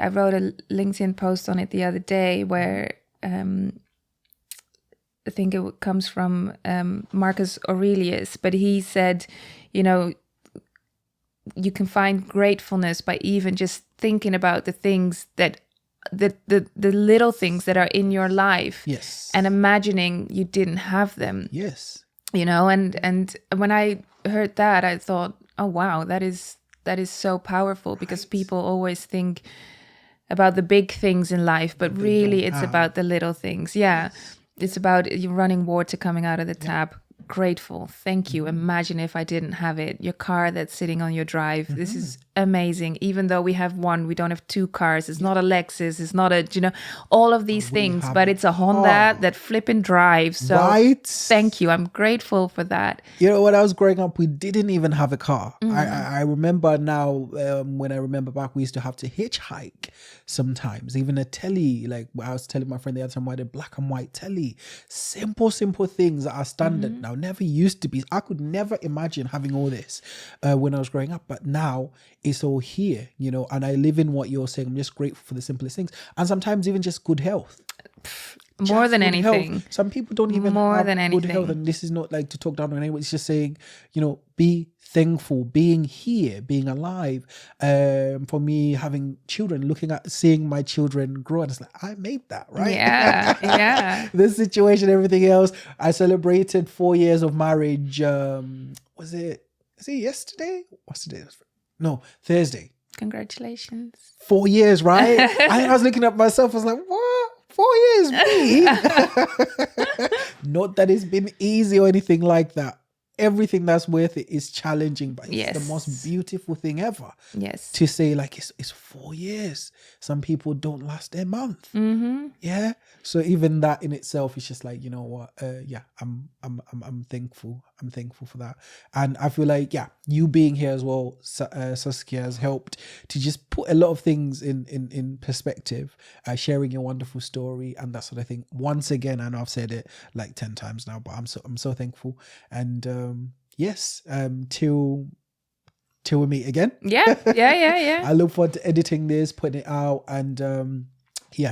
[SPEAKER 1] wrote a LinkedIn post on it the other day where I think it comes from Marcus Aurelius, but he said, you know, you can find gratefulness by even just thinking about the things that the little things that are in your life.
[SPEAKER 2] Yes.
[SPEAKER 1] And imagining you didn't have them.
[SPEAKER 2] Yes.
[SPEAKER 1] You know, and when I heard that, I thought, oh wow, that is so powerful, because people always think about the big things in life, but really it's about the little things. Yeah. Yes. It's about you running water coming out of the tap. Grateful. Thank you. Imagine if I didn't have it. Your car that's sitting on your drive. This is amazing. Even though we have one, we don't have 2 cars. It's not a Lexus. It's not a, you know, all of these things, but it's a Honda that flipping drives. So thank you. I'm grateful for that.
[SPEAKER 2] You know, when I was growing up, we didn't even have a car. I remember now, when I remember back, we used to have to hitchhike sometimes, even a telly. Like I was telling my friend the other time, I had a black and white telly. Simple things that are standard now. Never used to be. I could never imagine having all this when I was growing up, but now it's all here, you know, and I live in what you're saying. I'm just grateful for the simplest things, and sometimes even just good health.
[SPEAKER 1] More than
[SPEAKER 2] good
[SPEAKER 1] anything.
[SPEAKER 2] health. Some people don't even
[SPEAKER 1] More
[SPEAKER 2] have
[SPEAKER 1] than
[SPEAKER 2] good health,
[SPEAKER 1] anything.
[SPEAKER 2] and this is not like to talk down on anyone. It's just saying, you know, be thankful, being here, being alive. For me, having children, seeing my children grow, and it's like, I made that, right?
[SPEAKER 1] Yeah.
[SPEAKER 2] This situation, everything else. I celebrated 4 years of marriage. Was it yesterday? What's the day? No, Thursday.
[SPEAKER 1] Congratulations.
[SPEAKER 2] 4 years, right? I was looking at myself, I was like, what? 4 years, me? Not that it's been easy or anything like that. Everything that's worth it is challenging, but it's the most beautiful thing ever.
[SPEAKER 1] Yes.
[SPEAKER 2] To say like it's 4 years. Some people don't last a month. Yeah. So even that in itself is just like, you know what? I'm thankful. I'm thankful for that. And I feel like, you being here as well, Saskia, has helped to just put a lot of things in perspective, sharing your wonderful story and that sort of thing. Once again, I know I've said it like 10 times now, but I'm so thankful. And till we meet again.
[SPEAKER 1] Yeah.
[SPEAKER 2] I look forward to editing this, putting it out, and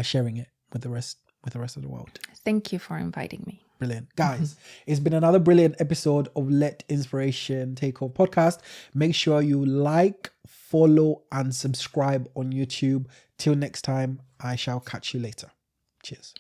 [SPEAKER 2] sharing it with the rest of the world.
[SPEAKER 1] Thank you for inviting me.
[SPEAKER 2] Brilliant. Guys, it's been another brilliant episode of Let Inspiration Take Over podcast. Make sure you like, follow, and subscribe on YouTube. Till next time, I shall catch you later. Cheers.